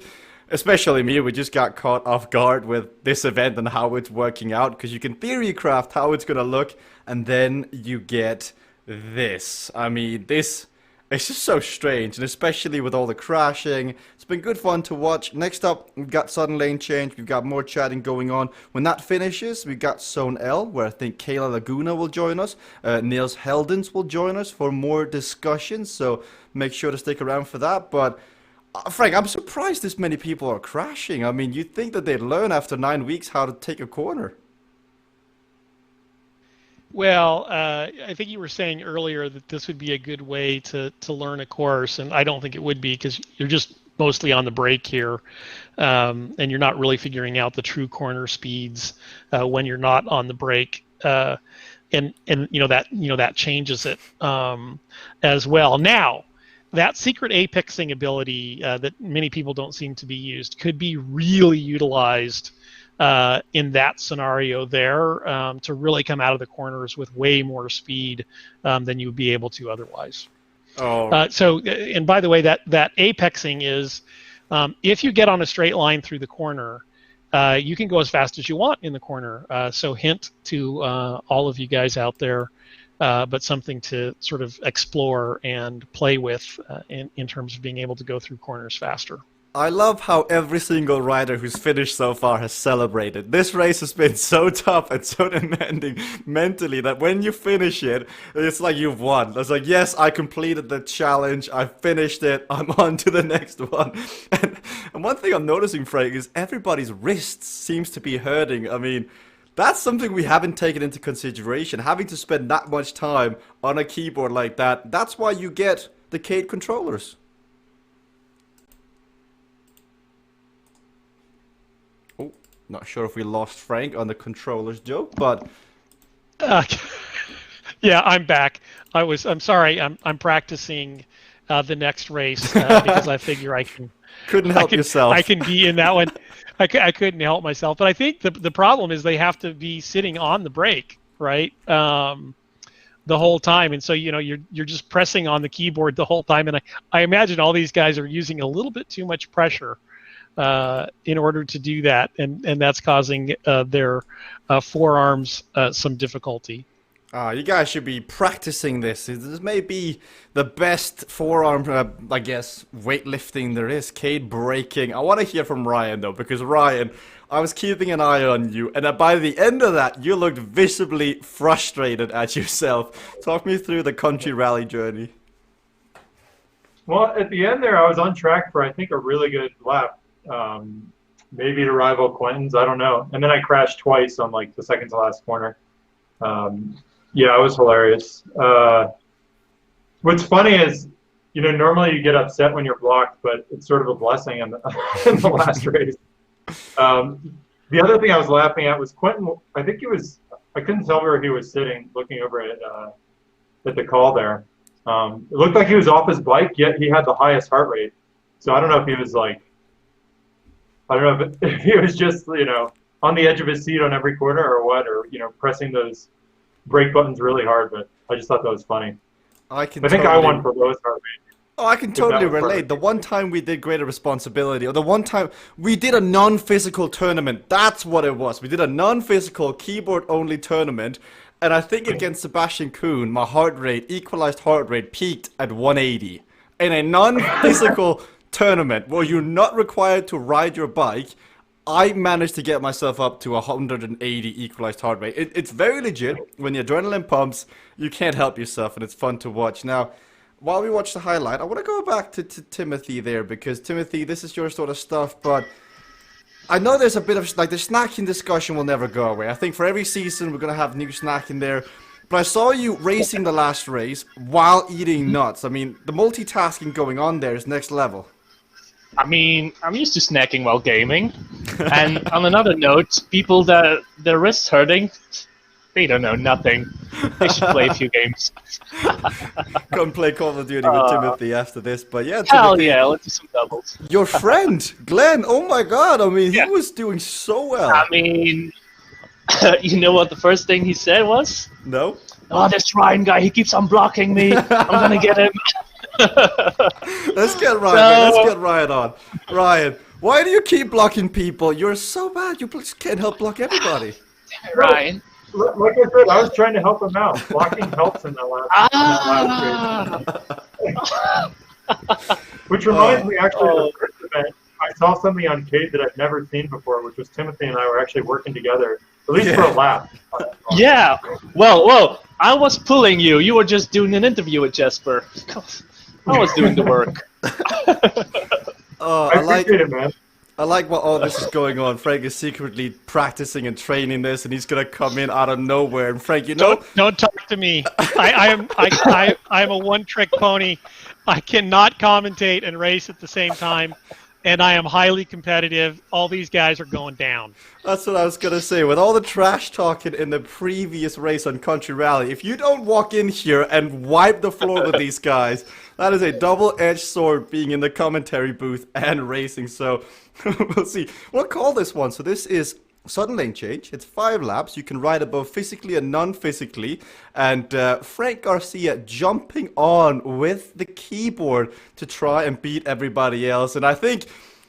especially me, we just got caught off guard with this event and how it's working out. Because you can theory craft how it's going to look. And then you get this. I mean, this... It's just so strange, and especially with all the crashing. It's been good fun to watch. Next up, we've got sudden lane change. We've got more chatting going on. When that finishes, we've got Zone L, where I think Kayla Laguna will join us. Niels Heldens will join us for more discussions, so make sure to stick around for that. But, Frank, I'm surprised this many people are crashing. I mean, you'd think that they'd learn after 9 weeks how to take a corner. Well, I think you were saying earlier that this would be a good way to learn a course, and I don't think it would be because you're just mostly on the brake here, and you're not really figuring out the true corner speeds when you're not on the brake, and that changes it as well. Now, that secret apexing ability that many people don't seem to be used could be really utilized in that scenario there to really come out of the corners with way more speed than you would be able to otherwise. And by the way, that apexing is if you get on a straight line through the corner, you can go as fast as you want in the corner. So hint to all of you guys out there, but something to sort of explore and play with in terms of being able to go through corners faster. I love how every single rider who's finished so far has celebrated. This race has been so tough and so demanding mentally that when you finish it, it's like you've won. It's like, yes, I completed the challenge, I finished it, I'm on to the next one. And one thing I'm noticing, Frank, is everybody's wrists seems to be hurting. I mean, that's something we haven't taken into consideration. Having to spend that much time on a keyboard like that, that's why you get the CVRcade controllers. Not sure if we lost Frank on the controllers joke, but yeah, I'm back. I'm sorry. I'm practicing the next race because I figure I can. Couldn't help yourself. I can be in that one. I couldn't help myself. But I think the problem is they have to be sitting on the brake, right? The whole time, and so you're just pressing on the keyboard the whole time. And I imagine all these guys are using a little bit too much pressure in order to do that, and that's causing their forearms some difficulty. You guys should be practicing this. This may be the best forearm, I guess, weightlifting there is. CVRcade braking. I want to hear from Ryan, though, because Ryan, I was keeping an eye on you, and by the end of that, you looked visibly frustrated at yourself. Talk me through the country rally journey. Well, at the end there, I was on track for, I think, a really good lap. maybe to rival Quentin's. I don't know. And then I crashed twice on like the second to last corner. Yeah, it was hilarious. What's funny is, normally you get upset when you're blocked, but it's sort of a blessing in in the last race. The other thing I was laughing at was Quentin. I think I couldn't tell where he was sitting, looking over at the call there. It looked like he was off his bike, yet he had the highest heart rate. So I don't know if he was if he was just, on the edge of his seat on every corner or what, or, pressing those brake buttons really hard. But I just thought that was funny. I think I won for lowest heart rate. Oh, I can totally relate. The one time we did Greater Responsibility, or the one time we did a non-physical tournament, that's what it was. We did a non-physical, keyboard-only tournament, and I think against Sebastian Kuhn, my equalized heart rate peaked at 180. In a non-physical tournament where you're not required to ride your bike, I managed to get myself up to 180 equalized heart rate. It's very legit. When the adrenaline pumps, you can't help yourself, and it's fun to watch. Now, while we watch the highlight, I want to go back to Timothy there, because Timothy, this is your sort of stuff, but I know there's a bit of, the snacking discussion will never go away. I think for every season we're going to have new snacking there, but I saw you racing the last race while eating nuts. I mean, the multitasking going on there is next level. I mean, I'm used to snacking while gaming. And on another note, people that their wrists hurting, they don't know nothing. They should play a few games. Come play Call of Duty with Timothy after this. But yeah, hell Timothy, yeah, let's do some doubles. your friend, Glenn, oh my god, I mean, he was doing so well. I mean, you know what the first thing he said was? No? Oh, this Ryan guy, he keeps on blocking me. I'm going to get him. Let's get Ryan. Let's get Ryan on. Ryan, why do you keep blocking people? You're so bad. You just can't help block everybody. Damn it, Ryan. Like I said, I was trying to help him out. Blocking helps in that last race. Which reminds me, actually, of the first event. I saw something on Cade that I've never seen before, which was Timothy and I were actually working together, at least for a lap. Yeah. Well, I was pulling you. You were just doing an interview with Jesper. I was doing the work. I appreciate it, man. I like what all this is going on. Frank is secretly practicing and training this, and he's gonna come in out of nowhere. And Frank, don't talk to me. I am a one-trick pony. I cannot commentate and race at the same time, and I am highly competitive. All these guys are going down. That's what I was gonna say. With all the trash talking in the previous race on Country Rally, if you don't walk in here and wipe the floor with these guys, that is a double-edged sword being in the commentary booth and racing. So we'll see. We'll call this one. So this is sudden lane change. It's 5 laps. You can ride it both physically and non-physically. And Frank Garcia jumping on with the keyboard to try and beat everybody else. And I think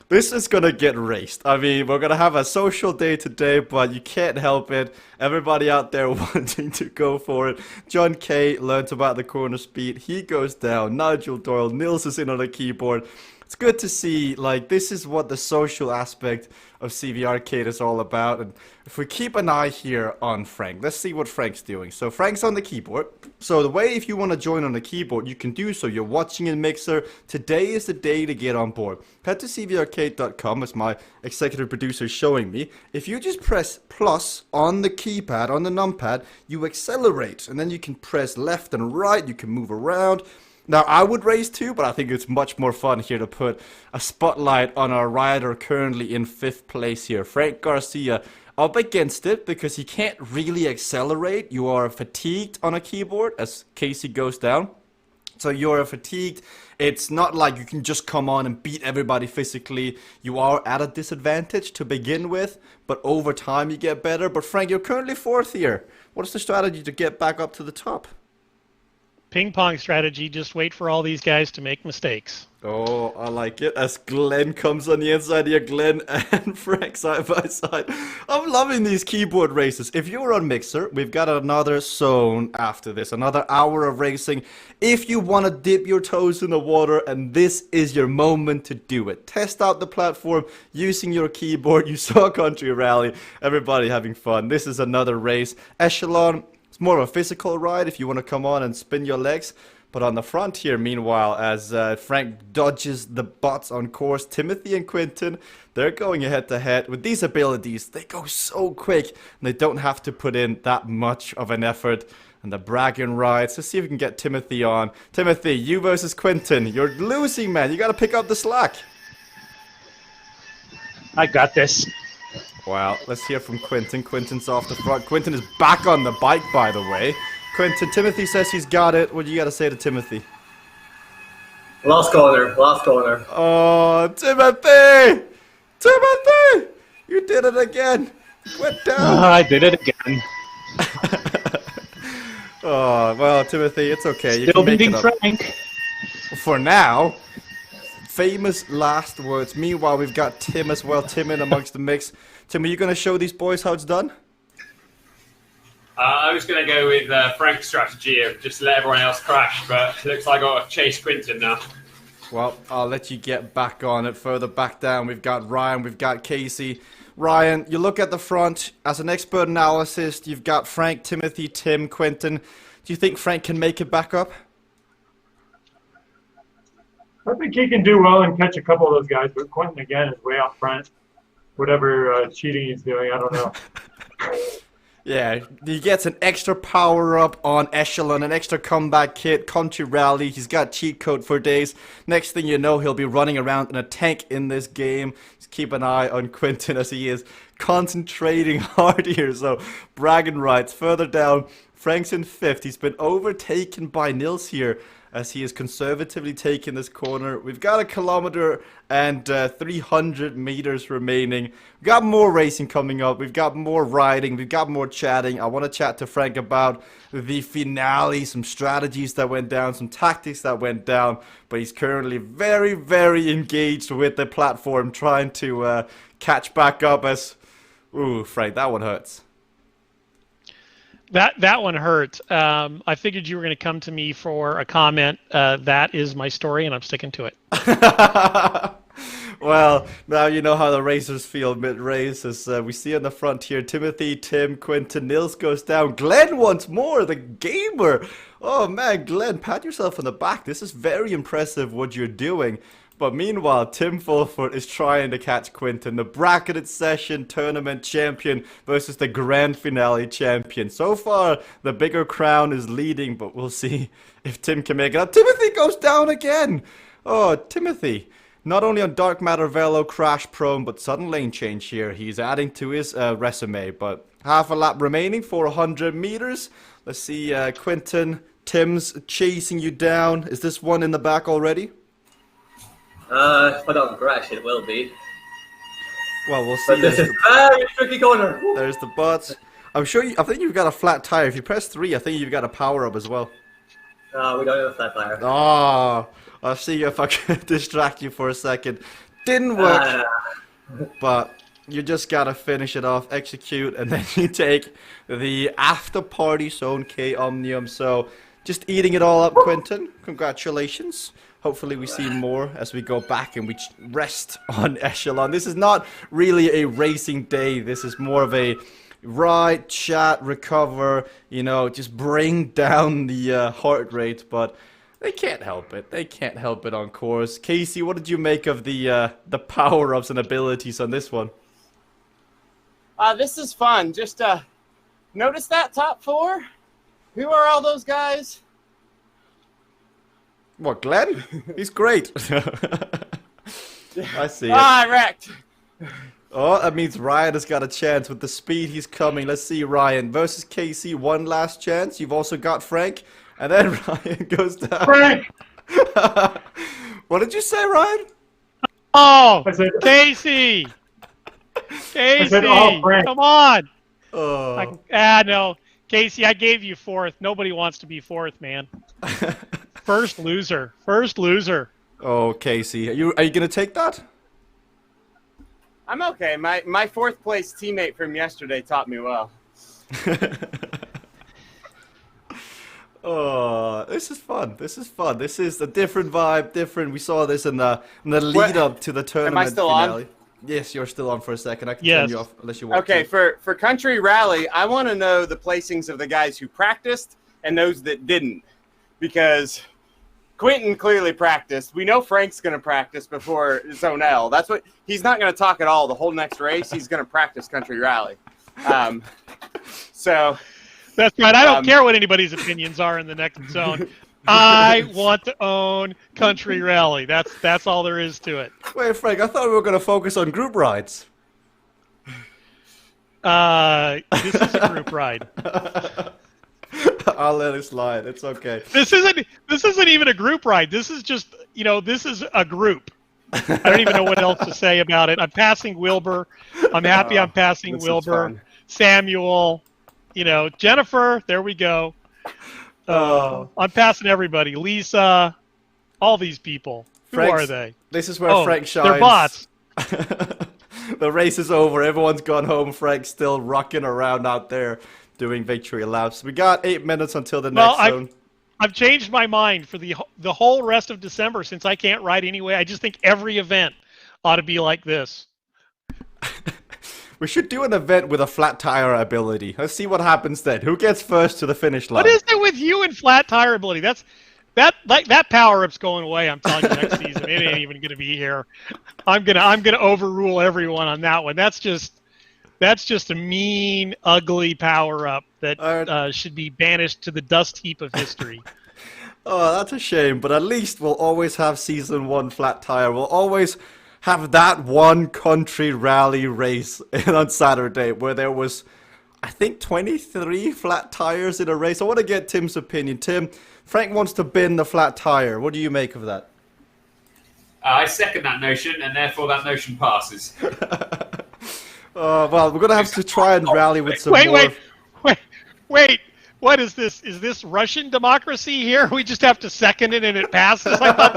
this is going to get raced. I mean, we're going to have a social day today, but you can't help it. Everybody out there wanting to go for it. John Kay learns about the corner speed. He goes down. Nigel Doyle, Nils is in on the keyboard. It's good to see, this is what the social aspect of CVRcade is all about. And if we keep an eye here on Frank, let's see what Frank's doing. So Frank's on the keyboard. So the way, if you want to join on the keyboard, you can do so. You're watching in Mixer. Today is the day to get on board. Head to CVRcade.com, as my executive producer is showing me. If you just press plus on the keypad, on the numpad, you accelerate. And then you can press left and right. You can move around. Now, I would race too, but I think it's much more fun here to put a spotlight on our rider currently in 5th place here. Frank Garcia up against it because he can't really accelerate. You are fatigued on a keyboard as Casey goes down. So you're fatigued. It's not like you can just come on and beat everybody physically. You are at a disadvantage to begin with, but over time you get better. But Frank, you're currently 4th here. What is the strategy to get back up to the top? Ping pong strategy, just wait for all these guys to make mistakes. Oh, I like it. As Glenn comes on the inside here, Glenn and Frank side by side. I'm loving these keyboard races. If you're on Mixer, we've got another zone after this, another hour of racing. If you want to dip your toes in the water, and this is your moment to do it. Test out the platform using your keyboard. You saw Country Rally, everybody having fun. This is another race. Echelon. It's more of a physical ride if you want to come on and spin your legs. But on the front here, meanwhile, as Frank dodges the bots on course, Timothy and Quinton, they're going head to head. With these abilities, they go so quick, and they don't have to put in that much of an effort. And the bragging rides. Let's see if we can get Timothy on. Timothy, you versus Quinton. You're losing, man. You got to pick up the slack. I got this. Well, let's hear from Quinton. Quinton's off the front. Quinton is back on the bike, by the way. Quinton, Timothy says he's got it. What do you got to say to Timothy? Last corner, last corner. Oh, Timothy! Timothy! You did it again. Went down. I did it again. Oh, well, Timothy, it's okay. You Still can make beating it up. Frank. For now. Famous last words. Meanwhile, we've got Tim as well. Tim in amongst the mix. Tim, are you going to show these boys how it's done? I was going to go with Frank's strategy of just let everyone else crash, but it looks like I got to chase Quinton now. Well, I'll let you get back on it. Further back down, we've got Ryan, we've got Casey. Ryan, you look at the front. As an expert analyst, you've got Frank, Timothy, Tim, Quinton. Do you think Frank can make it back up? I think he can do well and catch a couple of those guys, but Quentin again is way out front. Whatever cheating he's doing, I don't know. Yeah, he gets an extra power-up on Echelon, an extra comeback kit, Country Rally. He's got cheat code for days. Next thing you know, he'll be running around in a tank in this game. Just keep an eye on Quinton as he is concentrating hard here. So, bragging rights. Further down, Frank's in 5th. He's been overtaken by Nils here, as he is conservatively taking this corner. We've got 1 kilometer and 300 meters remaining. We've got more racing coming up. We've got more riding. We've got more chatting. I want to chat to Frank about the finale, some strategies that went down, some tactics that went down. But he's currently very, very engaged with the platform, trying to catch back up as... Ooh, Frank, that one hurts. That one hurt. I figured you were going to come to me for a comment. That is my story, and I'm sticking to it. Well, now you know how the racers feel mid-race. As we see on the front here, Timothy, Tim, Quinton, Nils goes down. Glenn once more, the gamer. Oh man, Glenn, pat yourself on the back. This is very impressive what you're doing. But meanwhile, Tim Fulford is trying to catch Quinton, the bracketed session tournament champion versus the grand finale champion. So far, the bigger crown is leading, but we'll see if Tim can make it up. Timothy goes down again. Oh, Timothy. Not only on Dark Matter Velo, crash prone, but sudden lane change here. He's adding to his resume, but half a lap remaining, 400 meters. Let's see, Quinton, Tim's chasing you down. Is this one in the back already? If I don't crash, it will be. Well, we'll see. But this is a very tricky corner. There's the bots. I'm sure I think you've got a flat tire. If you press 3, I think you've got a power up as well. No, we don't have a flat tire. Oh, I'll see if I can distract you for a second. Didn't work. But you just gotta finish it off, execute, and then you take the after party Zone K Omnium. So just eating it all up, Quinton. Congratulations. Hopefully we see more as we go back and we rest on Echelon. This is not really a racing day. This is more of a ride, chat, recover, you know, just bring down the heart rate. But they can't help it. They can't help it on course. Casey, what did you make of the power-ups and abilities on this one? This is fun. Just notice that top 4? Who are all those guys? What, Glenn? He's great. I see it. I wrecked. Oh, that means Ryan has got a chance with the speed he's coming. Let's see, Ryan versus Casey. One last chance. You've also got Frank. And then Ryan goes down. Frank! What did you say, Ryan? Oh, I said, Casey! Casey! said, oh, Frank. Come on! Oh. No. Casey, I gave you 4th. Nobody wants to be 4th, man. First loser. First loser. Oh, Casey. Are you going to take that? I'm okay. My 4th place teammate from yesterday taught me well. Oh, this is fun. This is fun. This is a different vibe, different. We saw this in the lead up to the tournament still finale. on? Yes, you're still on for a second. I can Yes. turn you off unless you want Okay, to. for Country Rally, I want to know the placings of the guys who practiced and those that didn't. Because Quentin clearly practiced. We know Frank's going to practice before Zonel. That's what he's not going to talk at all. The whole next race, he's going to practice Country Rally. So that's right. I don't care what anybody's opinions are in the next zone. I want to own Country Rally. That's all there is to it. Wait, Frank, I thought we were going to focus on group rides. This is a group ride. I'll let it slide. It's okay. This isn't even a group ride. This is just, this is a group. I don't even know what else to say about it. I'm passing Wilbur. I'm happy I'm passing Wilbur. Samuel, Jennifer, there we go. I'm passing everybody. Lisa, all these people. Who are they? This is where Frank shines. They're bots. The race is over. Everyone's gone home. Frank's still rocking around out there doing victory laps. We got 8 minutes until the next zone. I've changed my mind for the whole rest of December since I can't ride anyway. I just think every event ought to be like this. We should do an event with a flat tire ability. Let's see what happens then. Who gets first to the finish line? What is it with you and flat tire ability? That power up's going away. I'm telling you, next season it ain't even gonna be here. I'm gonna overrule everyone on that one. That's just a mean, ugly power up that should be banished to the dust heap of history. Oh, that's a shame. But at least we'll always have season 1 flat tire. We'll always have that one country rally race on Saturday where there was, I think, 23 flat tires in a race. I want to get Tim's opinion. Tim, Frank wants to bin the flat tire. What do you make of that? I second that notion, and therefore that notion passes. Well, we're going to have to try and rally with some more... Wait. What is this? Is this Russian democracy here? We just have to second it and it passes? I thought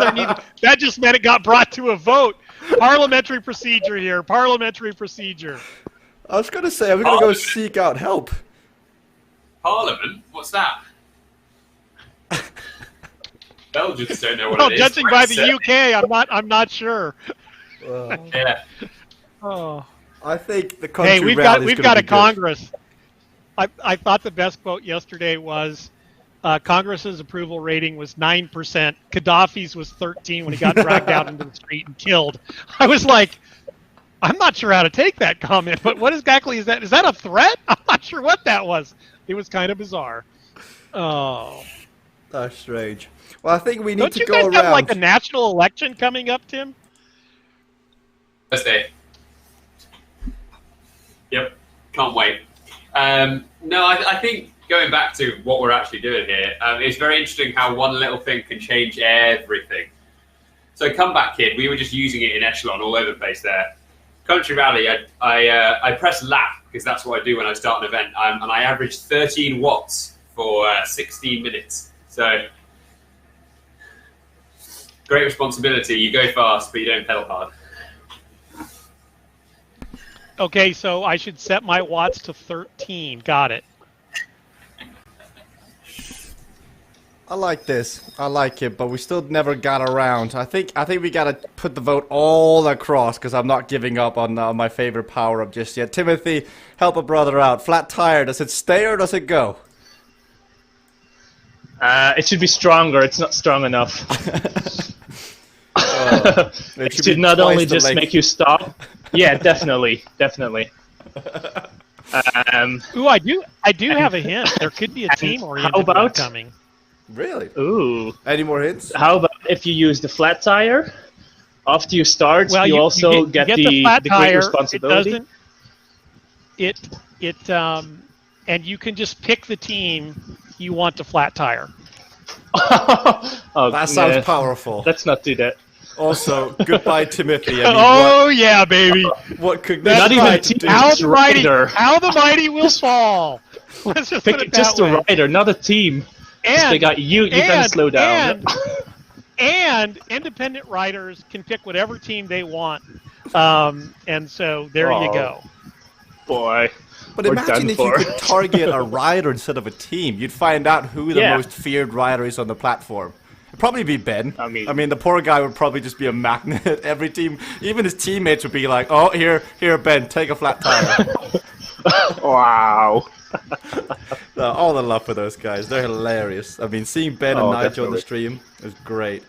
that just meant it got brought to a vote. Parliamentary procedure here. Parliamentary procedure. I was going to say, I'm going to go seek out help. Parliament? What's that? Belgians don't know what it is. Judging by the UK, I'm not sure. Yeah. Oh. I think the country we've got a Congress. I thought the best quote yesterday was Congress's approval rating was 9%. Gaddafi's was 13 when he got dragged out into the street and killed. I was like, I'm not sure how to take that comment, but what exactly is that? Is that a threat? I'm not sure what that was. It was kind of bizarre. Oh. That's strange. Well, I think we need to go around. Don't you guys have like a national election coming up, Tim? Thursday. Yep. Can't wait. No, I think going back to what we're actually doing here, it's very interesting how one little thing can change everything. So Comeback Kid, we were just using it in Echelon all over the place there. Country Rally, I press lap because that's what I do when I start an event, and I averaged 13 watts for 16 minutes. So great responsibility. You go fast, but you don't pedal hard. Okay, so I should set my watts to 13. Got it. I like this. I like it, but we still never got around. I think we gotta put the vote all across because I'm not giving up on my favorite power up just yet. Timothy, help a brother out. Flat tire, does it stay or does it go? It should be stronger. It's not strong enough. It should not only just make you stop. Yeah, definitely. Ooh, I do have a hint. There could be a team-oriented one coming. Really? Ooh. Any more hints? How about if you use the flat tire? After you start, you also get the great responsibility. And you can just pick the team you want to flat tire. Oh, that sounds powerful. Let's not do that. Also, goodbye, Timothy. Yeah, baby. What could not even how the mighty will fall. Let's just pick just a rider, not a team. And they got you gotta slow down. And independent riders can pick whatever team they want. And so there you go. Boy. But imagine if you could target a rider instead of a team. You'd find out who the most feared rider is on the platform. It'd probably be Ben. I mean, the poor guy would probably just be a magnet. Every team, even his teammates would be like, "Oh, here, Ben, take a flat tire." Wow. No, all the love for those guys. They're hilarious. I mean, seeing Ben and Oh, Nigel on the definitely. stream is great.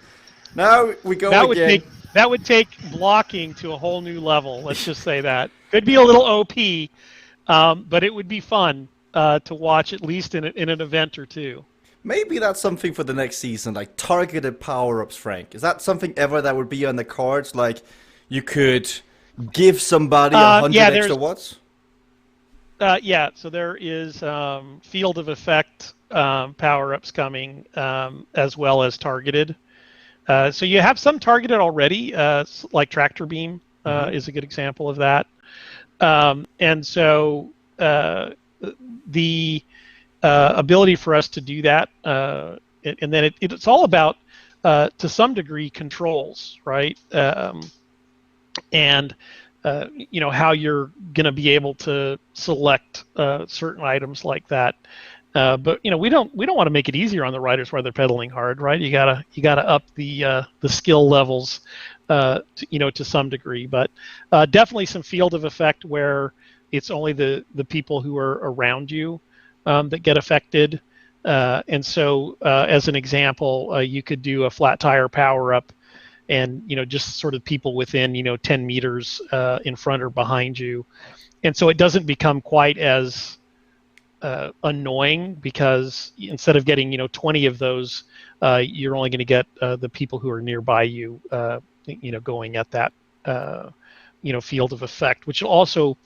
Now we go That would again. take blocking to a whole new level. Let's just say that. Could be a little OP, but it would be fun to watch at least in an event or two. Maybe that's something for the next season, like targeted power-ups, Frank. Is that something ever that would be on the cards? Like, you could give somebody 100 yeah, extra watts? Yeah, so there is field of effect power-ups coming, as well as targeted. So you have some targeted already, like tractor beam is a good example of that. And so the ability for us to do that, and then it's all about, to some degree, controls, right? And how you're going to be able to select certain items like that. But we don't want to make it easier on the riders while they're pedaling hard, right? You gotta up the skill levels, to some degree. But definitely some field of effect where it's only the people who are around you that get affected. And so, as an example, you could do a flat tire power up, and just sort of people within 10 meters in front or behind you, and so it doesn't become quite as annoying, because instead of getting 20 of those, you're only going to get the people who are nearby you, going at that field of effect, which will also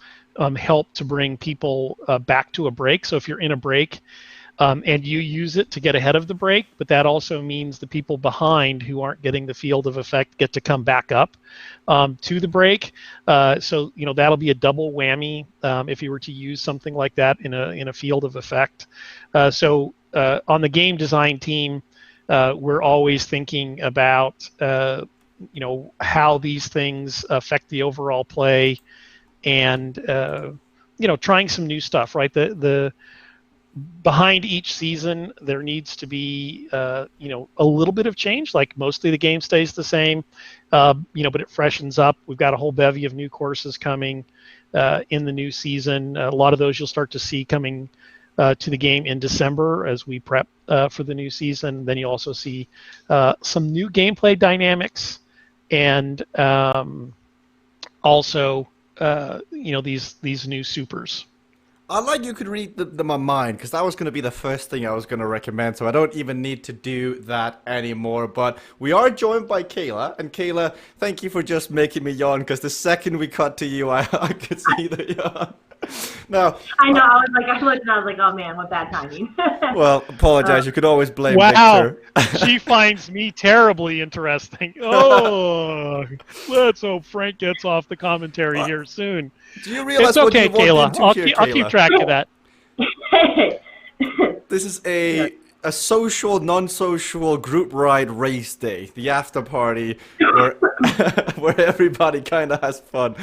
help to bring people back to a break. So if you're in a break, and you use it to get ahead of the break, but that also means the people behind who aren't getting the field of effect get to come back up to the break. So that'll be a double whammy if you were to use something like that in a field of effect. So on the game design team, we're always thinking about how these things affect the overall play, and trying some new stuff. Right, the behind each season, there needs to be a little bit of change. Like, mostly the game stays the same, but it freshens up. We've got a whole bevy of new courses coming in the new season. A lot of those you'll start to see coming to the game in December as we prep for the new season. Then you also see some new gameplay dynamics, and also these new supers. I like you could read my mind, because that was going to be the first thing I was going to recommend, so I don't even need to do that anymore. But we are joined by Kayla, and Kayla, thank you for just making me yawn, because the second we cut to you, I could see the yawn. Now, I know. I looked and I was like, oh man, what bad timing. well, apologize. You could always blame Wow, Victor. she finds me terribly interesting. Oh, let's hope Frank gets off the commentary here soon. Do you realize It's okay, what you walked Kayla. into here, I'll keep Kayla? track of that. This is a social, non-social group ride race day, the after party where where everybody kind of has fun.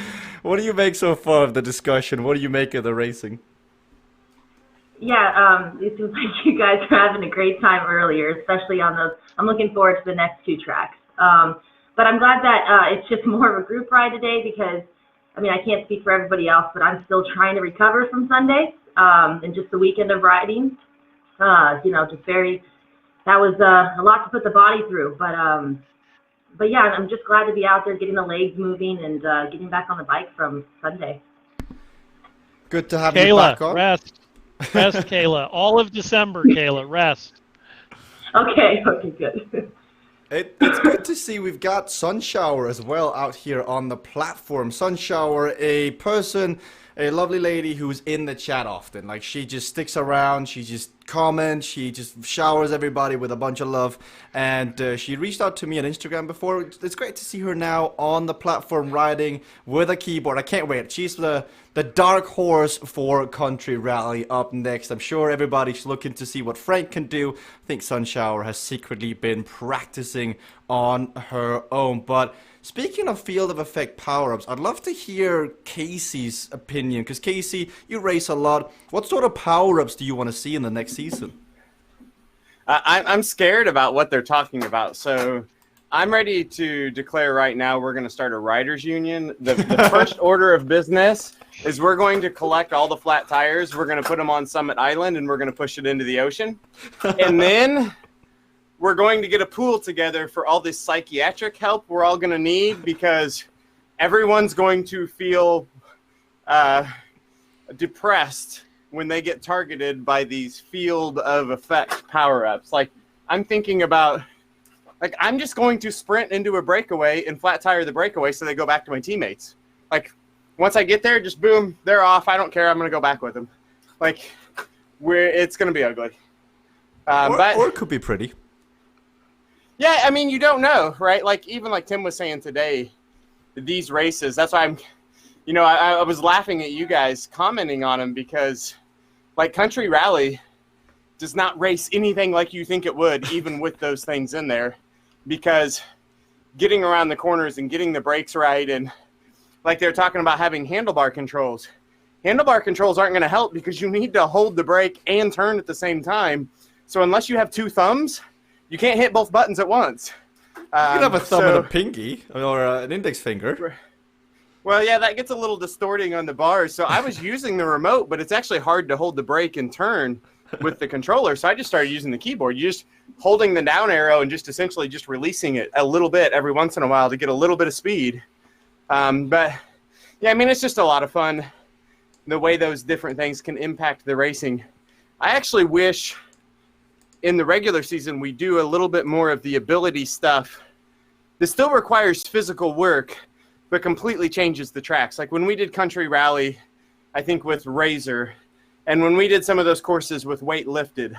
What do you make so far of the discussion? What do you make of the racing? Yeah, it seems like you guys are having a great time earlier, especially on those. I'm looking forward to the next two tracks. But I'm glad that it's just more of a group ride today, because I can't speak for everybody else, but I'm still trying to recover from Sunday and just the weekend of riding. That was a lot to put the body through. But yeah, I'm just glad to be out there getting the legs moving and getting back on the bike from Sunday. Good to have you back on. Rest, Kayla. All of December, Kayla, rest. Okay, good. It's good to see we've got Sunshower as well out here on the platform. Sunshower, a lovely lady who's in the chat often. Like, she just sticks around, she just comments, she just showers everybody with a bunch of love. And she reached out to me on Instagram before. It's great to see her now on the platform riding with a keyboard. I can't wait. She's the dark horse for Country Rally up next. I'm sure everybody's looking to see what Frank can do. I think Sunshower has secretly been practicing on her own. But speaking of field of effect power-ups, I'd love to hear Casey's opinion, because Casey, you race a lot. What sort of power-ups do you want to see in the next season? I'm scared about what they're talking about. So I'm ready to declare right now we're going to start a riders union. The first order of business is we're going to collect all the flat tires. We're going to put them on Summit Island, and we're going to push it into the ocean. And then we're going to get a pool together for all this psychiatric help we're all going to need, because everyone's going to feel depressed when they get targeted by these field of effect power-ups. Like, I'm thinking about, like, I'm just going to sprint into a breakaway and flat tire the breakaway so they go back to my teammates. Like, once I get there, just boom, they're off. I don't care. I'm going to go back with them. Like, it's going to be ugly. Or it could be pretty. Yeah, I mean, you don't know, right? Like, even like Tim was saying today, these races, that's why I was laughing at you guys commenting on them, because, like, Country Rally does not race anything like you think it would, even with those things in there, because getting around the corners and getting the brakes right, and like they're talking about having handlebar controls. Handlebar controls aren't going to help, because you need to hold the brake and turn at the same time. So unless you have two thumbs, you can't hit both buttons at once. You could have a thumb and a pinky, or an index finger. Well, yeah, that gets a little distorting on the bars. So I was using the remote, but it's actually hard to hold the brake and turn with the controller. So I just started using the keyboard. You're just holding the down arrow and just essentially just releasing it a little bit every once in a while to get a little bit of speed. But, yeah, I mean, it's just a lot of fun, the way those different things can impact the racing. I actually wish in the regular season we do a little bit more of the ability stuff. This still requires physical work, but completely changes the tracks. Like when we did Country Rally, I think with Razor, and when we did some of those courses with weight lifted,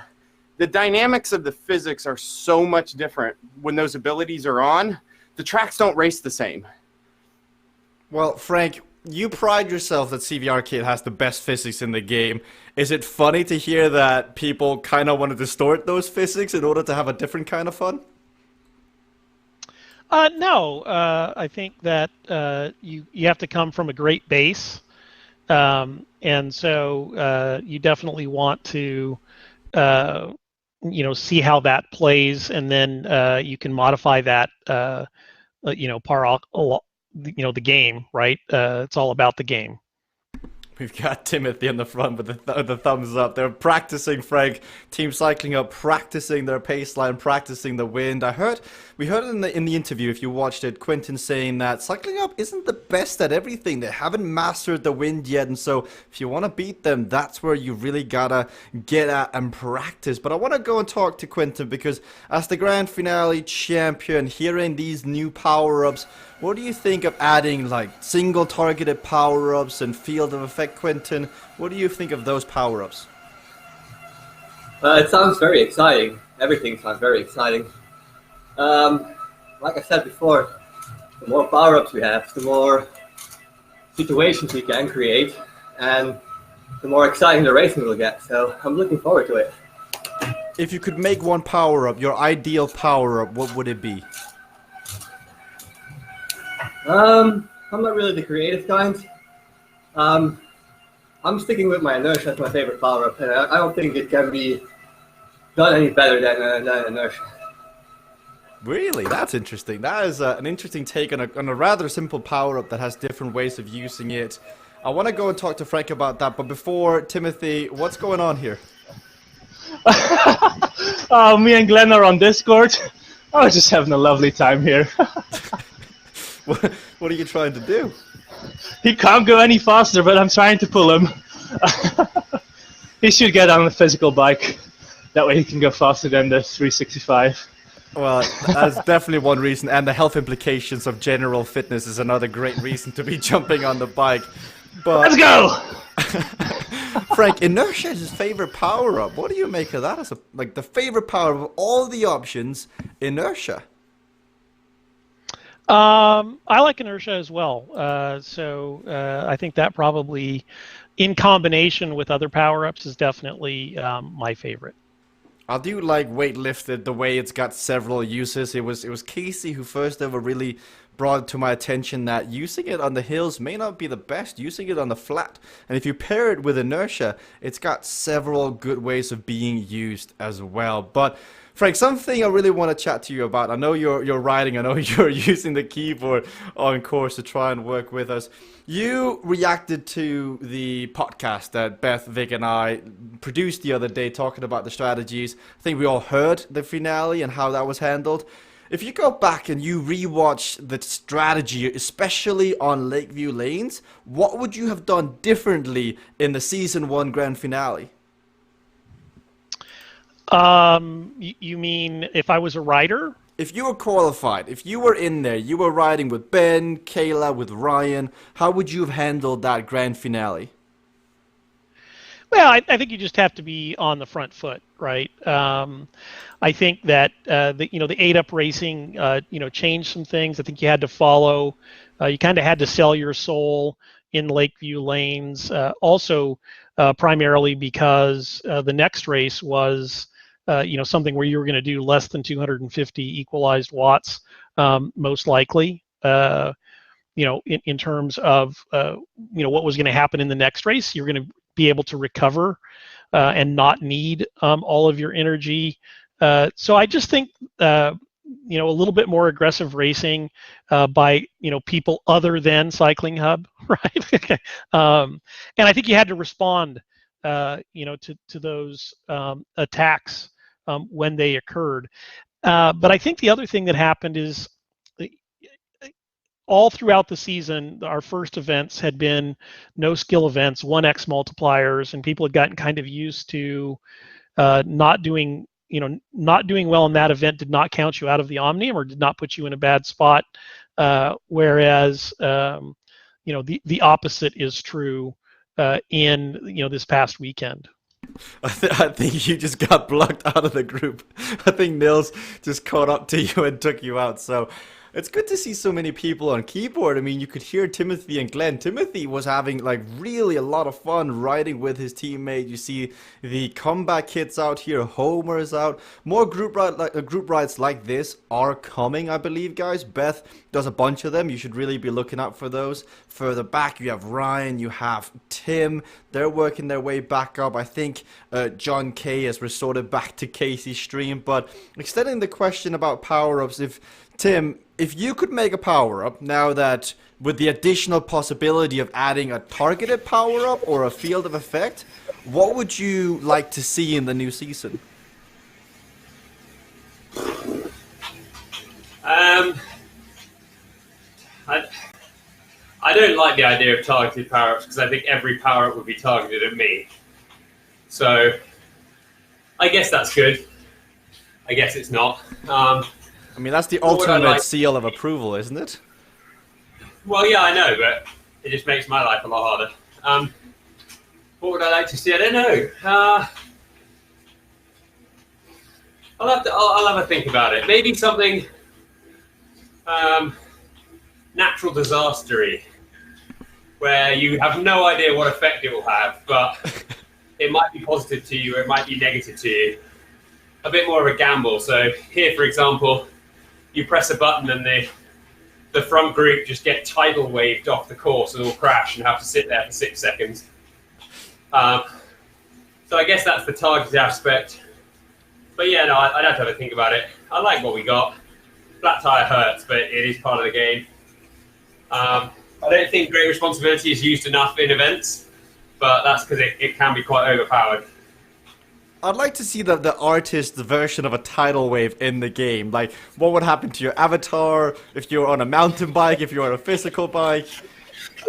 the dynamics of the physics are so much different when those abilities are on. The tracks don't race the same. Well, Frank, you pride yourself that CVRcade has the best physics in the game. Is it funny to hear that people kind of want to distort those physics in order to have a different kind of fun? No, I think that you have to come from a great base, and so you definitely want to see how that plays, and then you can modify that the game, right? It's all about the game. We've got Timothy in the front with the thumbs up. They're practicing, Frank. Team Cycling Up practicing their pace line, practicing the wind. We heard it in the interview, if you watched it, Quentin saying that Cycling Up isn't the best at everything. They haven't mastered the wind yet, and so if you want to beat them, that's where you really gotta get at and practice. But I want to go and talk to Quentin, because as the grand finale champion, hearing these new power-ups, what do you think of adding like single targeted power-ups and field of effect, Quentin? What do you think of those power-ups? It sounds very exciting. Everything sounds very exciting. Like I said before, the more power-ups we have, the more situations we can create, and the more exciting the racing will get. So I'm looking forward to it. If you could make one power-up, your ideal power-up, what would it be? I'm not really the creative kind. I'm sticking with my inertia as my favorite power-up, and I don't think it can be done any better than inertia. Really? That's interesting. That is an interesting take on a rather simple power-up that has different ways of using it. I want to go and talk to Frank about that, but before, Timothy, what's going on here? Me and Glenn are on Discord. I was just having a lovely time here. What are you trying to do? He can't go any faster, but I'm trying to pull him. He should get on a physical bike. That way he can go faster than the 365. Well, that's definitely one reason, and the health implications of general fitness is another great reason to be jumping on the bike. But let's go! Frank, inertia is his favorite power-up. What do you make of that as the favorite power of all the options, inertia? I like inertia as well. So I think that probably, in combination with other power-ups, is definitely my favorite. I do like weight lifted, the way it's got several uses. It was Casey who first ever really brought it to my attention that using it on the hills may not be the best, using it on the flat. And if you pair it with inertia, it's got several good ways of being used as well. But Frank, something I really want to chat to you about. I know you're writing. I know you're using the keyboard on course to try and work with us. You reacted to the podcast that Beth, Vic, and I produced the other day, talking about the strategies. I think we all heard the finale and how that was handled. If you go back and you rewatch the strategy, especially on Lakeview Lanes, what would you have done differently in the season 1 grand finale? You mean if I was a writer? If you were qualified, if you were in there, you were riding with Ben, Kayla, with Ryan, how would you have handled that grand finale? Well, I think you just have to be on the front foot, right? I think that the 8-up racing changed some things. I think you had to follow. You kind of had to sell your soul in Lakeview Lanes. Also, primarily because the next race was something where you were going to do less than 250 equalized watts, most likely. In terms of what was going to happen in the next race, you're going to be able to recover and not need all of your energy. So I just think a little bit more aggressive racing by people other than Cycling Hub, right? And I think you had to respond to those attacks when they occurred. But I think the other thing that happened is all throughout the season, our first events had been no skill events, 1x multipliers, and people had gotten kind of used to not doing well in that event did not count you out of the Omnium or did not put you in a bad spot. Whereas the opposite is true in this past weekend. I think you just got blocked out of the group. I think Nils just caught up to you and took you out. So it's good to see so many people on keyboard. I mean, you could hear Timothy and Glenn. Timothy was having like really a lot of fun riding with his teammate. You see the comeback kids out here. Homer is out. More group rides like this are coming, I believe, guys. Beth does a bunch of them. You should really be looking out for those. Further back, you have Ryan. You have Tim. They're working their way back up. I think John K has resorted back to Casey's stream. But extending the question about power-ups, Tim, if you could make a power-up now that with the additional possibility of adding a targeted power-up or a field of effect, what would you like to see in the new season? I don't like the idea of targeted power-ups because I think every power-up would be targeted at me. So I guess that's good. I guess it's not. I mean, that's the ultimate seal of approval, isn't it? Well, yeah, I know, but it just makes my life a lot harder. What would I like to see? I don't know. I'll have a think about it. Maybe something natural disastery, where you have no idea what effect it will have, but it might be positive to you or it might be negative to you. A bit more of a gamble. So here, for example, you press a button and the front group just get tidal waved off the course and all crash and have to sit there for 6 seconds. So I guess that's the targeted aspect. But yeah, no, I'd have to have a think about it. I like what we got. Flat tire hurts, but it is part of the game. I don't think great responsibility is used enough in events, but that's because it can be quite overpowered. I'd like to see the artist's version of a tidal wave in the game. Like, what would happen to your avatar if you're on a mountain bike, if you're on a physical bike?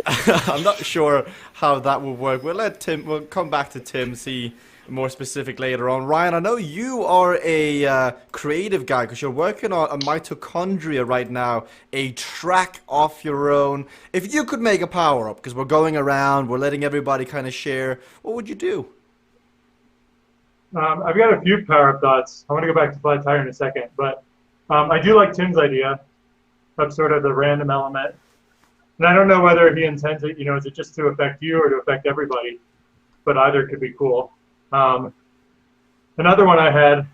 I'm not sure how that will work. We'll come back to Tim, see more specific later on. Ryan, I know you are a creative guy because you're working on a mitochondria right now, a track off your own. If you could make a power-up, because we're going around, we're letting everybody kind of share, what would you do? I've got a few power-up thoughts. I want to go back to flat tire in a second, but I do like Tim's idea of sort of the random element. And I don't know whether he intends it, is it just to affect you or to affect everybody? But either could be cool. Another one I had,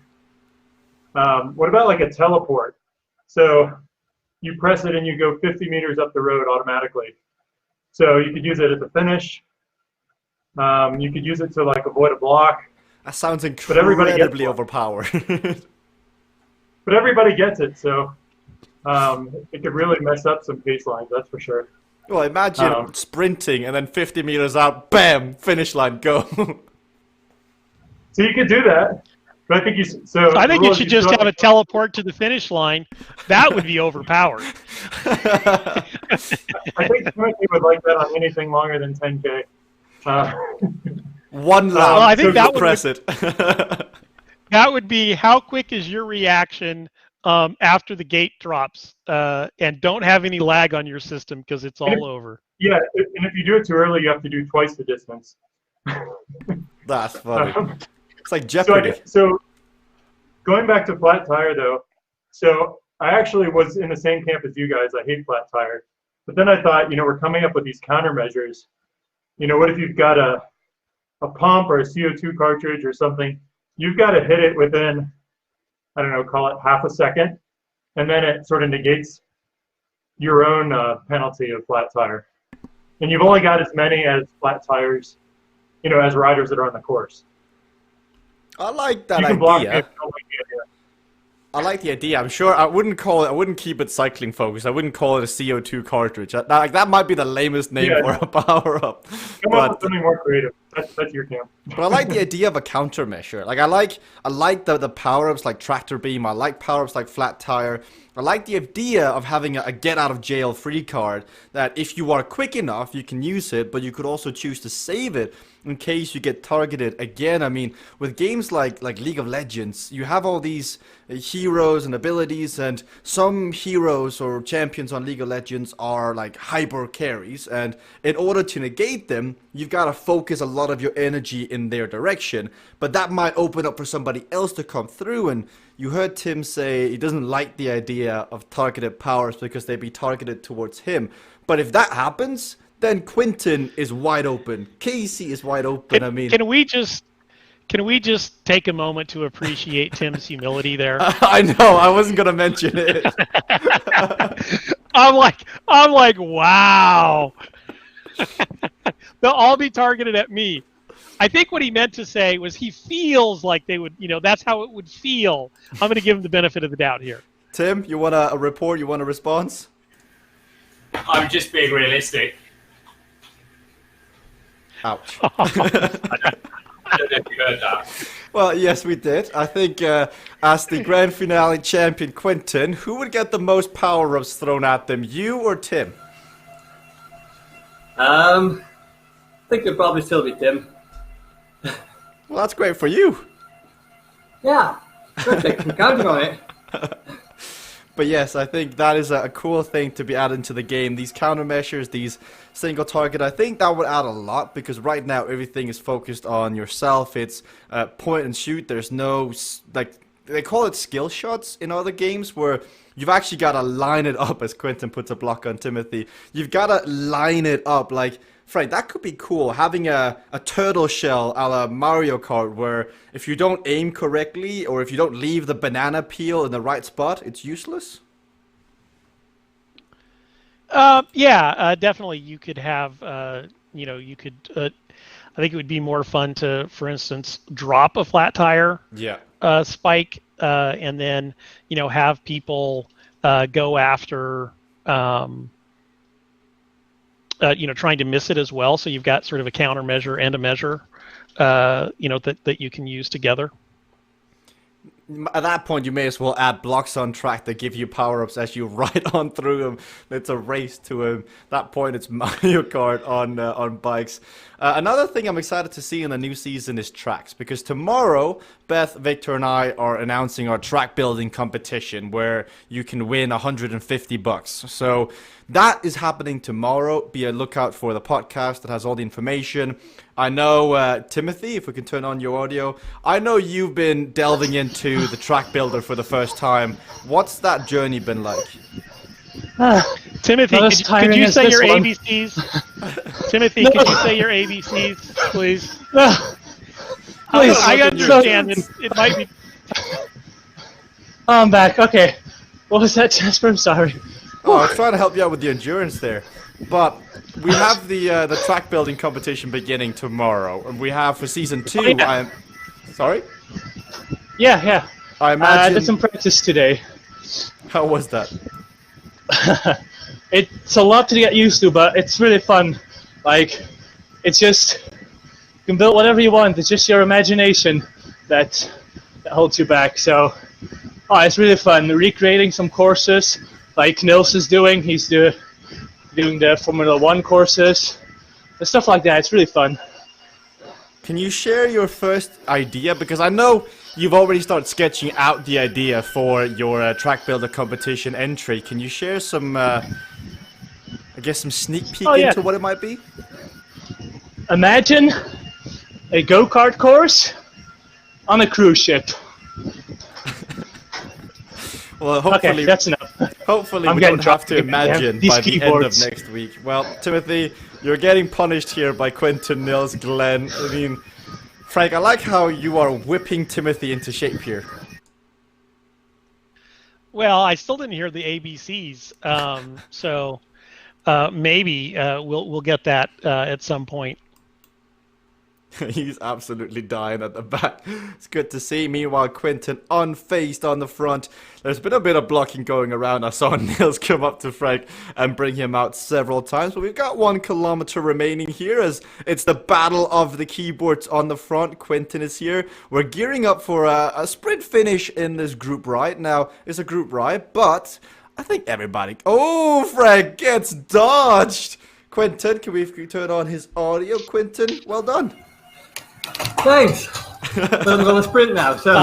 what about like a teleport? So you press it and you go 50 meters up the road automatically. So you could use it at the finish. You could use it to like avoid a block. That sounds incredibly overpowered. but everybody gets it, so it could really mess up some pace lines, that's for sure. Well, imagine sprinting and then 50 meters out, bam, finish line, go. So you could do that, but I think I think you should just have a teleport to the finish line. That would be overpowered. I think Timothy would like that on anything longer than 10K. One lap. Well, I think that would press it. That would be, how quick is your reaction after the gate drops, and don't have any lag on your system because it's all over. Yeah, and if you do it too early, you have to do twice the distance. That's funny. It's like Jeopardy. So going back to flat tire though, so I actually was in the same camp as you guys. I hate flat tire, but then I thought, we're coming up with these countermeasures. What if you've got a pump or a CO2 cartridge or something? You've got to hit it within, I don't know, call it half a second, and then it sort of negates your own penalty of flat tire. And you've only got as many as flat tires, as riders that are on the course. I like that you can block it, idea. I like the idea. I'm sure I wouldn't keep it cycling focused. I wouldn't call it a CO2 cartridge. That might be the lamest name for a power up. Come up with something more creative. That's your camp. But I like the idea of a countermeasure. Like I like the power ups like tractor beam. I like power ups like flat tire. I like the idea of having a get out of jail free card that if you are quick enough, you can use it, but you could also choose to save it in case you get targeted again. I mean, with games like League of Legends, you have all these heroes and abilities, and some heroes or champions on League of Legends are like hyper carries, and in order to negate them, you've got to focus a lot of your energy in their direction, but that might open up for somebody else to come through. And you heard Tim say he doesn't like the idea of targeted powers because they'd be targeted towards him. But if that happens, then Quinton is wide open. Casey is wide open. Can we just take a moment to appreciate Tim's humility there? I know. I wasn't gonna mention it. I'm like, wow. They'll all be targeted at me. I think what he meant to say was he feels like they would, that's how it would feel. I'm going to give him the benefit of the doubt here. Tim, you want a report? You want a response? I'm just being realistic. Ouch. I don't know if you heard that. Well, yes, we did. I think as the grand finale champion, Quinton, who would get the most power-ups thrown at them, you or Tim? I think it'd probably still be Tim. Well, that's great for you. Yeah, perfect. I'm counting on it. But yes, I think that is a cool thing to be added into the game. These countermeasures, these single target, I think that would add a lot, because right now everything is focused on yourself. It's point and shoot. There's no, they call it skill shots in other games where you've actually got to line it up, as Quentin puts a block on Timothy. You've got to line it up. Like, Frank, that could be cool, having a turtle shell a la Mario Kart, where if you don't aim correctly or if you don't leave the banana peel in the right spot, it's useless. Definitely. You could have, I think it would be more fun to, for instance, drop a flat tire spike, and then, have people go after, trying to miss it as well. So you've got sort of a countermeasure and a measure, that you can use together. At that point, you may as well add blocks on track that give you power-ups as you ride on through them. It's a race to them. At that point, it's Mario Kart on bikes. Another thing I'm excited to see in the new season is tracks, because tomorrow, Beth, Victor, and I are announcing our track building competition where you can win $150. So that is happening tomorrow. Be a lookout for the podcast that has all the information. I know, Timothy, if we can turn on your audio, I know you've been delving into the track builder for the first time. What's that journey been like? Timothy, could you say your ABCs? Timothy, could you say your ABCs, please? I understand. It might be. I'm back. Okay. What was that, Jasper? I'm sorry. Oh, I was trying to help you out with the endurance there. But we have the track building competition beginning tomorrow, and we have for season 2. Yeah. Sorry? Yeah. I imagine. Did some practice today. How was that? It's a lot to get used to, but it's really fun. Like, it's just, you can build whatever you want. It's just your imagination that holds you back. So, it's really fun. Recreating some courses, like Nils is doing. He's doing the Formula 1 courses, and stuff like that. It's really fun. Can you share your first idea? Because I know you've already started sketching out the idea for your track builder competition entry. Can you share some, I guess, some sneak peek into what it might be? Imagine a go-kart course on a cruise ship. Well, hopefully, okay, that's enough. Hopefully, we don't have to imagine by the end of next week. Well, Timothy, you're getting punished here by Quentin, Nils, Glenn. I mean, Frank, I like how you are whipping Timothy into shape here. Well, I still didn't hear the ABCs, so maybe we'll get that at some point. He's absolutely dying at the back. It's good to see. Meanwhile, Quentin unfazed on the front. There's been a bit of blocking going around. I saw Nils come up to Frank and bring him out several times. But we've got 1 kilometer remaining here as it's the battle of the keyboards on the front. Quentin is here. We're gearing up for a sprint finish in this group ride. Now, it's a group ride, but I think everybody... Oh, Frank gets dodged. Quentin, can we turn on his audio? Quentin, well done. Thanks. But I'm going to sprint now. So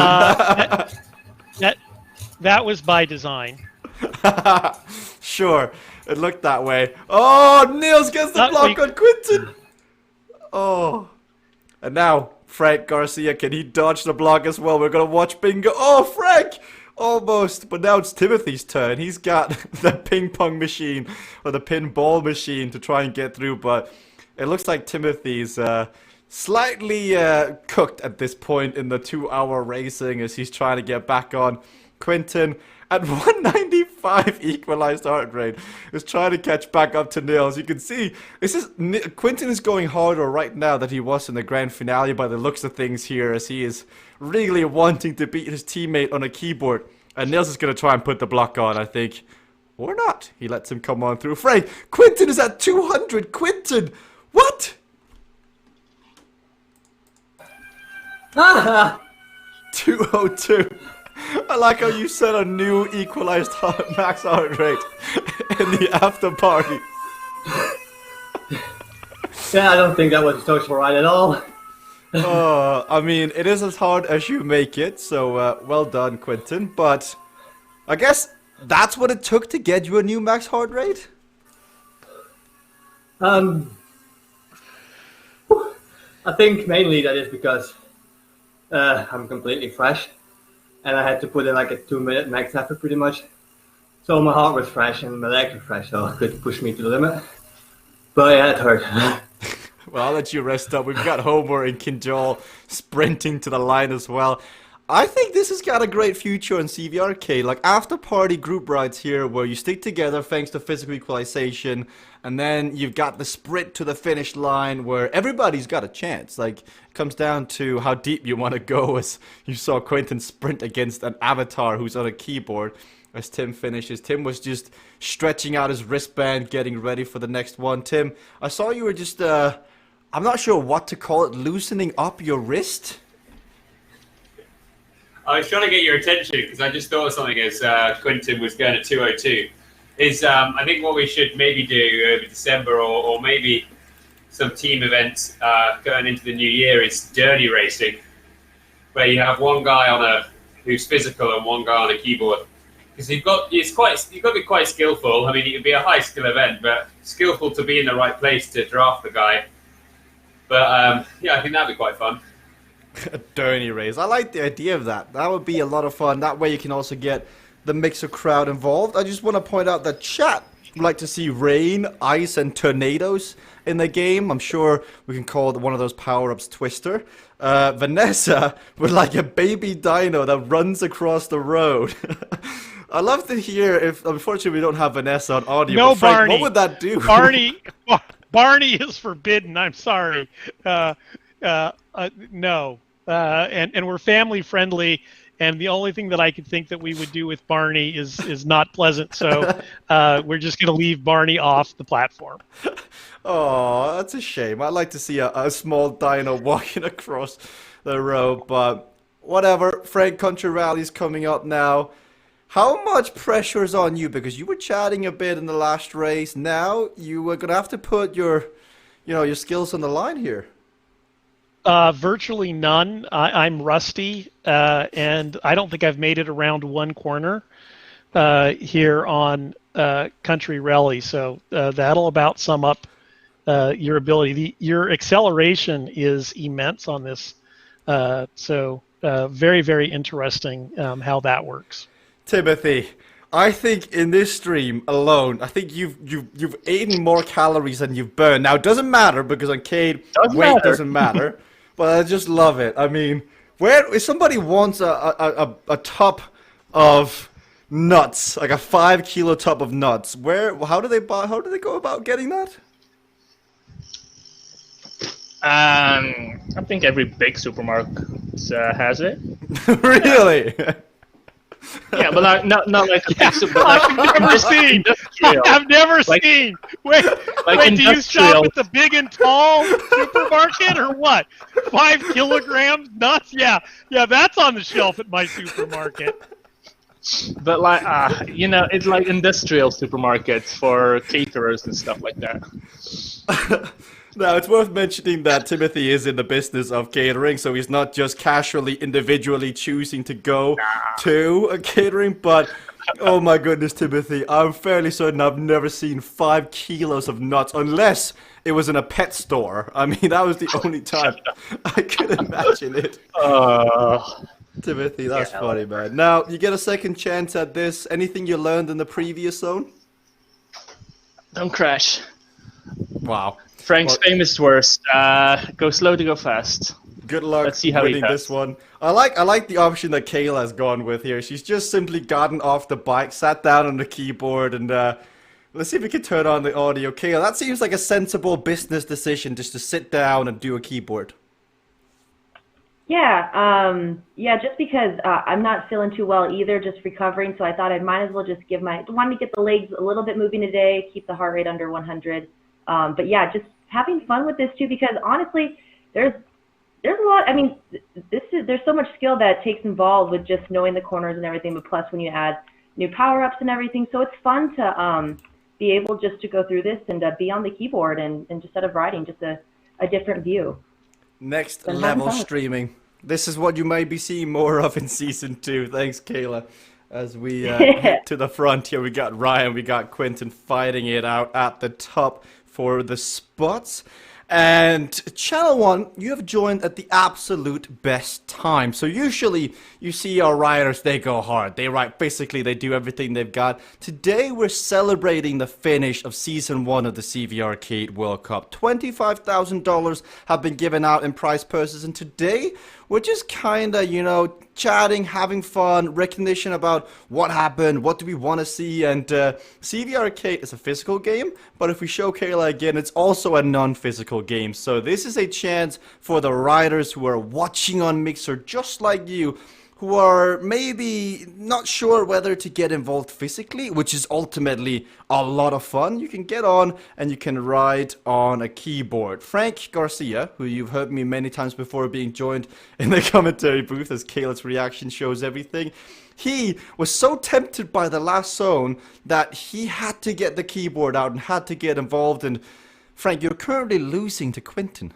that was by design. Sure, it looked that way. Oh, Nils gets the block on Quentin. Oh, and now Frank Garcia, can he dodge the block as well? We're gonna watch bingo. Oh, Frank, almost. But now it's Timothy's turn. He's got the ping pong machine or the pinball machine to try and get through, but it looks like Timothy's slightly cooked at this point in the 2-hour racing as he's trying to get back on. Quentin at 195 equalized heart rate is trying to catch back up to Nils. You can see Quentin is going harder right now than he was in the grand finale by the looks of things here, as he is really wanting to beat his teammate on a keyboard. And Nils is going to try and put the block on, I think. Or not. He lets him come on through. Frank, Quentin is at 200. Quentin, what? 202. I like how you set a new equalized max heart rate in the after party. Yeah, I don't think that was a social ride at all. I mean, it is as hard as you make it, so well done, Quentin. But I guess that's what it took to get you a new max heart rate? I think mainly that is because I'm completely fresh, and I had to put in like a 2-minute max effort pretty much. So my heart was fresh and my legs were fresh, so it could push me to the limit. But yeah, it hurt. Well, I'll let you rest up. We've got Homer and Kinjal sprinting to the line as well. I think this has got a great future in CVRcade. Like after party group rides here where you stick together thanks to physical equalization, and then you've got the sprint to the finish line where everybody's got a chance. Like it comes down to how deep you want to go, as you saw Quentin sprint against an avatar who's on a keyboard as Tim finishes. Tim was just stretching out his wristband, getting ready for the next one. Tim, I saw you were just, I'm not sure what to call it, loosening up your wrist? I was trying to get your attention because I just thought of something as Quentin was going at 202. I think what we should maybe do over December or maybe some team events going into the new year is journey racing, where you have one guy who's physical and one guy on a keyboard. Because you've got to be quite skillful. I mean, it could be a high skill event, but skillful to be in the right place to draft the guy. But yeah, I think that'd be quite fun. A journey race. I like the idea of that. That would be a lot of fun. That way you can also get the mixer crowd involved. I just want to point out that chat would like to see rain, ice, and tornadoes in the game. I'm sure we can call one of those power-ups Twister. Vanessa would like a baby dino that runs across the road. I love to hear if, unfortunately, we don't have Vanessa on audio. No, but Frank, Barney. what would that do? Barney is forbidden. I'm sorry. No. And we're family friendly, and the only thing that I could think that we would do with Barney is not pleasant. So we're just going to leave Barney off the platform. Oh, that's a shame. I'd like to see a small dino walking across the road, but whatever. Frank, Country Rally's coming up now. How much pressure is on you? Because you were chatting a bit in the last race. Now you were gonna have to put your skills on the line here. Virtually none. I'm rusty, and I don't think I've made it around one corner here on Country Rally. So that'll about sum up your ability. Your acceleration is immense on this. So very, very interesting how that works. Timothy, I think in this stream alone, I think you've eaten more calories than you've burned. Now it doesn't matter because on Cade, weight doesn't matter. But I just love it. I mean, if somebody wants a tub of nuts, like a 5 kilo tub of nuts, how do they go about getting that? I think every big supermarket has it. Really? Yeah, but not like a big supermarket. I've never seen. I've never seen. Wait, do you shop at the big and tall supermarket or what? 5 kilograms nuts? Yeah, that's on the shelf at my supermarket. But it's like industrial supermarkets for caterers and stuff like that. Now, it's worth mentioning that Timothy is in the business of catering, so he's not just casually, individually choosing to go to a catering, but, oh my goodness, Timothy, I'm fairly certain I've never seen 5 kilos of nuts, unless it was in a pet store. I mean, that was the only time I could imagine it. Timothy, that's funny, man. Now, you get a second chance at this. Anything you learned in the previous zone? Don't crash. Wow. Frank's famous words, go slow to go fast. Good luck Let's see how winning this one. I like the option that Kayla has gone with here. She's just simply gotten off the bike, sat down on the keyboard, and let's see if we can turn on the audio. Kayla, that seems like a sensible business decision, just to sit down and do a keyboard. Yeah, just because I'm not feeling too well either, just recovering, so I thought I might as well just wanted to get the legs a little bit moving today, keep the heart rate under 100. But yeah, just having fun with this too, because honestly, there's a lot. I mean, there's so much skill that takes involved with just knowing the corners and everything. But plus, when you add new power ups and everything, so it's fun to be able just to go through this and be on the keyboard and just instead of writing, just a different view. Next level streaming. This is what you may be seeing more of in season 2. Thanks, Kayla. As we head to the front here, we got Ryan, we got Quentin fighting it out at the top for the spots. And Channel 1, you have joined at the absolute best time. So usually you see our riders, they go hard. They ride, basically they do everything they've got. Today we're celebrating the finish of Season 1 of the CVRcade World Cup. $25,000 have been given out in prize purses. And today we're just kind of, chatting, having fun, recognition about what happened, what do we want to see. And CVRcade is a physical game, but if we show Kayla again, it's also a non-physical game. So this is a chance for the riders who are watching on Mixer, just like you, who are maybe not sure whether to get involved physically, which is ultimately a lot of fun. You can get on and you can ride on a keyboard. Frank Garcia, who you've heard me many times before being joined in the commentary booth as Kayla's reaction shows everything, he was so tempted by the last zone that he had to get the keyboard out and had to get involved. And Frank, you're currently losing to Quentin.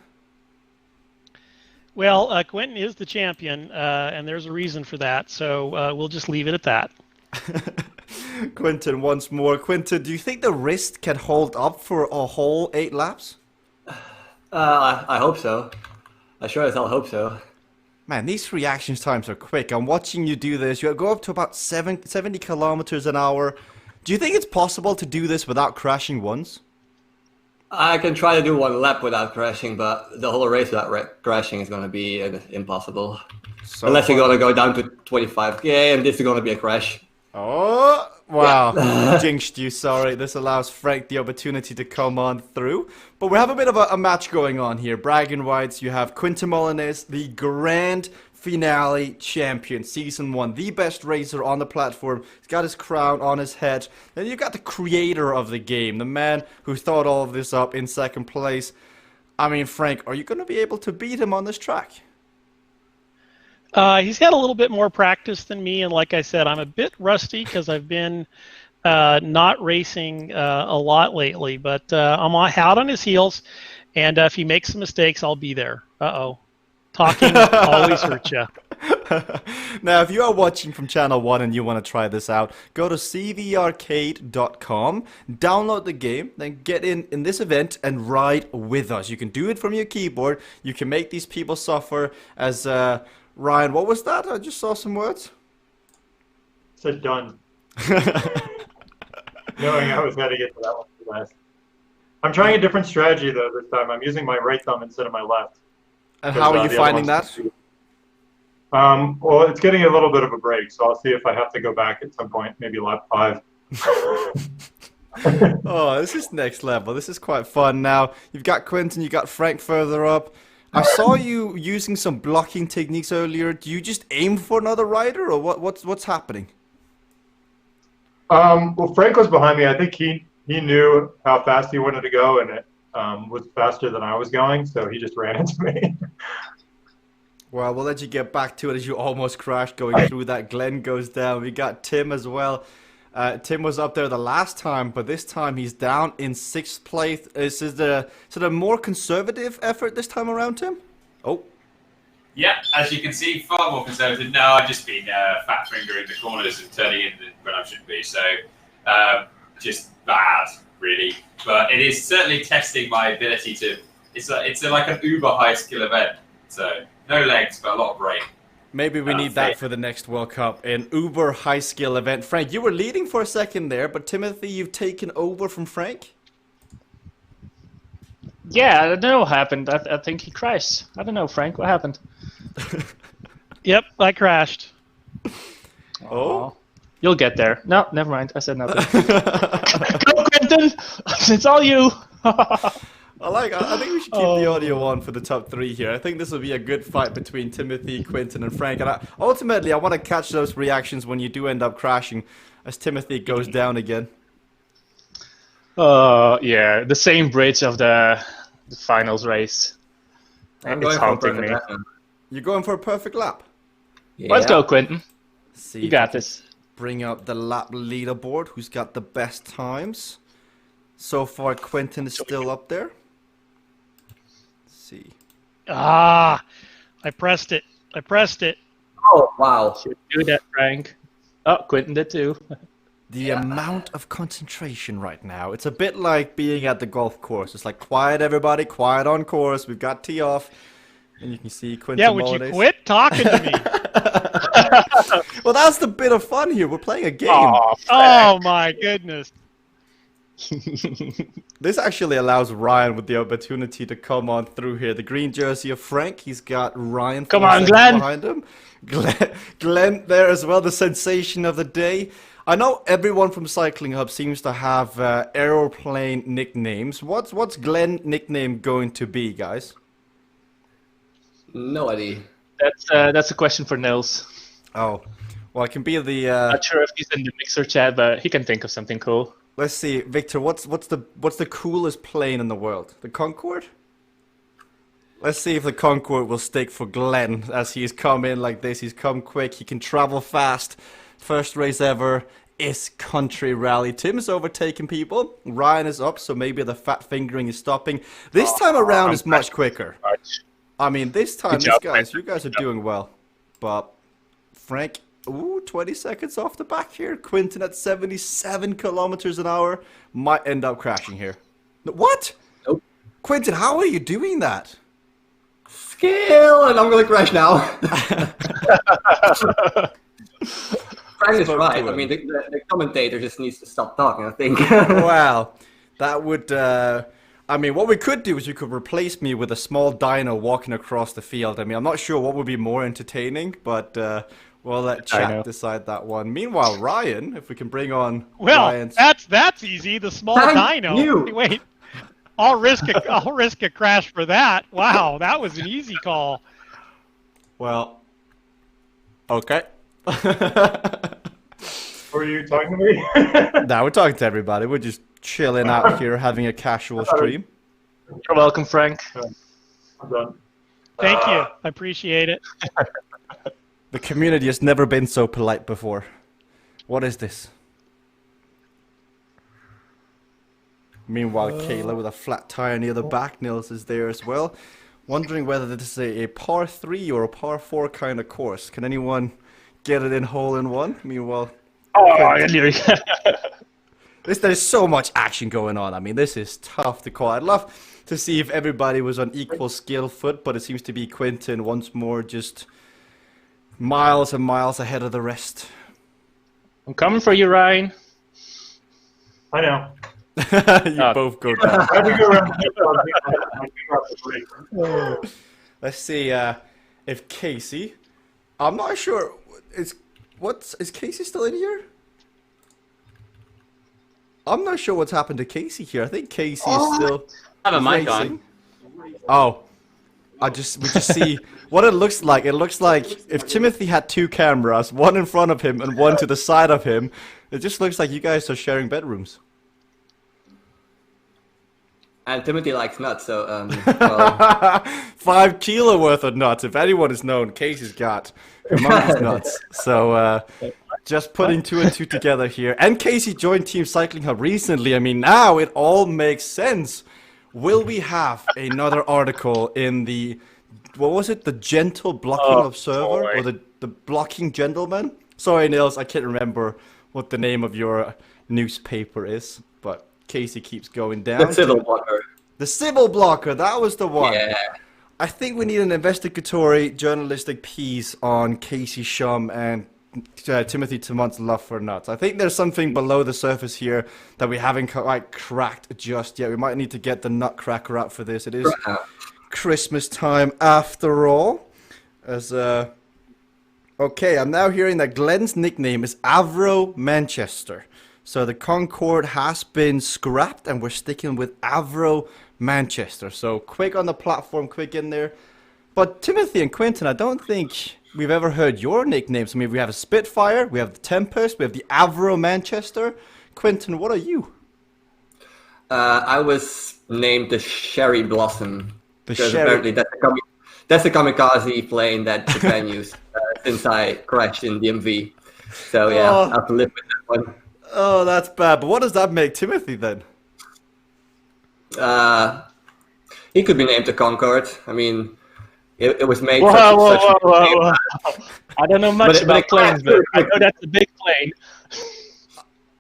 Well, Quentin is the champion, and there's a reason for that, so we'll just leave it at that. Quentin once more. Quentin, do you think the wrist can hold up for a whole 8 laps? I hope so. I sure as hell hope so. Man, these reaction times are quick. I'm watching you do this. You go up to about 70 kilometers an hour. Do you think it's possible to do this without crashing once? I can try to do one lap without crashing, but the whole race without crashing is going to be impossible. So unless you're going to go down to 25k and this is going to be a crash. Oh, wow. Yeah. Jinxed you, sorry. This allows Frank the opportunity to come on through. But we have a bit of a match going on here. Bragging rights, you have Quentin Molinez, the grand finale champion, season 1, the best racer on the platform. He's got his crown on his head. Then you've got the creator of the game, the man who thought all of this up in second place. I mean, Frank, are you going to be able to beat him on this track? He's had a little bit more practice than me, and like I said, I'm a bit rusty because I've been not racing a lot lately, but I'm out on his heels, and if he makes some mistakes, I'll be there. Uh-oh. Talking always hurts you. Now, if you are watching from Channel 1 and you want to try this out, go to CVRcade.com, download the game, then get in this event and ride with us. You can do it from your keyboard. You can make these people suffer as... Ryan, what was that? I just saw some words. Said done. Knowing I was going to get to that one last. I'm trying a different strategy, though, this time. I'm using my right thumb instead of my left. And how are you finding that? Well, it's getting a little bit of a break, so I'll see if I have to go back at some point, maybe lap 5. Oh, this is next level. This is quite fun. Now, you've got Quentin, you've got Frank further up. I saw you using some blocking techniques earlier. Do you just aim for another rider, or what's happening? Well, Frank was behind me. I think he knew how fast he wanted to go, and it was faster than I was going, so he just ran into me. Well, we'll let you get back to it as you almost crashed going through that. Glenn goes down. We got Tim as well. Tim was up there the last time, but this time he's down in 6th place. Is it a more conservative effort this time around, Tim? Oh. Yeah, as you can see, far more conservative. No, I've just been fat fingering the corners and turning in when I shouldn't be. So just bad, really. But it is certainly testing my ability to. It's like an uber high skill event. So no legs, but a lot of brain. Maybe we need that for the next World Cup, an uber high skill event. Frank, you were leading for a second there, but Timothy, you've taken over from Frank? Yeah, I don't know what happened. I think he crashed. I don't know, Frank, what happened? Yep, I crashed. Oh? You'll get there. No, never mind. I said nothing. Go, Quentin! It's all you! I think we should keep the audio on for the top 3 here. I think this will be a good fight between Timothy, Quentin, and Frank. And ultimately, I want to catch those reactions when you do end up crashing, as Timothy goes down again. Yeah, the same bridge of the finals race. It's haunting me. You're going for a perfect lap? Yeah. Let's go, Quentin. See, you got this. Bring up the lap leaderboard. Who's got the best times? So far, Quentin is still up there. See. Ah, I pressed it. Oh, wow. Should do that, Frank. Oh, Quentin did too. The amount of concentration right now. It's a bit like being at the golf course. It's like, quiet everybody, quiet on course. We've got tee off. And you can see Quentin Yeah, would Molyneux. you quit talking to me? Well, that's the bit of fun here. We're playing a game. Oh, my goodness. This actually allows Ryan with the opportunity to come on through here. The green jersey of Frank. He's got Ryan come on, Glenn. Behind him. Glenn there as well, the sensation of the day. I know everyone from Cycling Hub seems to have aeroplane nicknames. What's Glenn's nickname going to be, guys? No idea. That's a question for Nils. Oh, well, it can be the. Not sure if he's in the mixer chat, but he can think of something cool. Let's see, Victor. What's the coolest plane in the world? The Concorde? Let's see if the Concorde will stick for Glenn as he's come in like this. He's come quick. He can travel fast. First race ever is Country Rally. Tim is overtaking people. Ryan is up, so maybe the fat fingering is stopping. This time around is much quicker. I mean, this time, you guys are doing well. But Frank, 20 seconds off the back here. Quentin at 77 kilometers an hour might end up crashing here. What? Nope. Quentin, how are you doing that? Skill, and I'm going to crash now. Frank is right. I mean, the commentator just needs to stop talking, I think. Wow. That would... I mean, what we could do is you could replace me with a small dino walking across the field. I mean, I'm not sure what would be more entertaining, but we'll let chat decide that one. Meanwhile, Ryan, if we can bring on Ryan's... that's easy. The small dino. Wait, I'll risk a crash for that. Wow, that was an easy call. Well, Okay. Were you talking to me? Now we're talking to everybody. We're just chilling out here, having a casual stream. You're welcome, Frank. I'm done. Thank you. I appreciate it. The community has never been so polite before. What is this? Meanwhile, Kayla with a flat tire near the back. Nils is there as well. Wondering whether this is a par 3 or a par 4 kind of course. Can anyone get it in hole in one? Meanwhile, there's so much action going on. I mean, this is tough to call. I'd love to see if everybody was on equal skill foot, but it seems to be Quentin once more just miles and miles ahead of the rest. I'm coming for you, Ryan. I know. You both go down. I had to go around. Let's see if Casey. I'm not sure. Is Casey still in here? I'm not sure what's happened to Casey here. I think Casey is still I have a mic racing. on. Oh, we just see what it looks like. It looks like if Timothy had 2 cameras, one in front of him and one to the side of him. It just looks like you guys are sharing bedrooms. And Timothy likes nuts, so well, 5 kilo worth of nuts. If anyone is known, Casey's got humongous nuts. So just putting 2 and 2 together here. And Casey joined Team Cycling Hub recently. I mean, now it all makes sense. Will we have another article in the, what was it? The Gentle Blocking Observer? Or the Blocking Gentleman? Sorry, Nils, I can't remember what the name of your newspaper is. But Casey keeps going down. the civil blocker. The Civil Blocker, that was the one. Yeah. I think we need an investigatory journalistic piece on Casey Shum and Timothy Tamont's love for nuts. I think there's something below the surface here that we haven't quite cracked just yet. We might need to get the nutcracker out for this. It is Christmas time after all. Okay, I'm now hearing that Glenn's nickname is Avro Manchester. So the Concorde has been scrapped and we're sticking with Avro Manchester. So quick on the platform, quick in there. But Timothy and Quentin, I don't think we've ever heard your nicknames. I mean, we have a Spitfire, we have the Tempest, we have the Avro Manchester. Quentin, what are you? I was named the Sherry Blossom. The because Sherry. apparently that's a kamikaze plane that Japan used since I crashed in DMV. So yeah, I have to live with that one. Oh, that's bad. But what does that make Timothy then? He could be named the Concorde. I mean, it was made Whoa. such I don't know much about planes, but I know that's a big plane.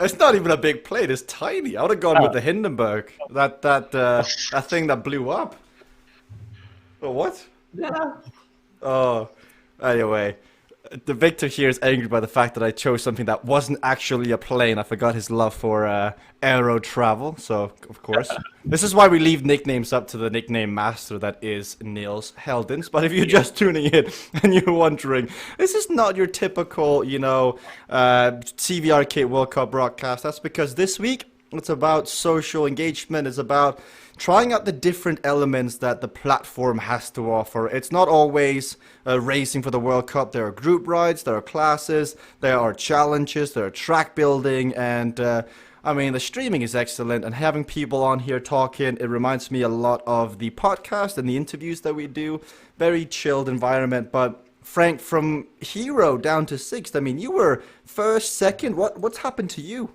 It's not even a big plane. It's tiny. I would have gone with the Hindenburg. That thing that blew up. Oh, what? Yeah. Oh, anyway. The Victor here is angry by the fact that I chose something that wasn't actually a plane. I forgot his love for aero travel, so of course. This is why we leave nicknames up to the nickname master that is Niels Heldens. But if you're just tuning in and you're wondering, this is not your typical, CVRcade World Cup broadcast. That's because this week it's about social engagement. It's about trying out the different elements that the platform has to offer. It's not always racing for the World Cup. There are group rides, there are classes, there are challenges, there are track building, and the streaming is excellent, and having people on here talking, it reminds me a lot of the podcast and the interviews that we do. Very chilled environment. But Frank, from hero down to 6th, I mean, you were first, second. What's happened to you?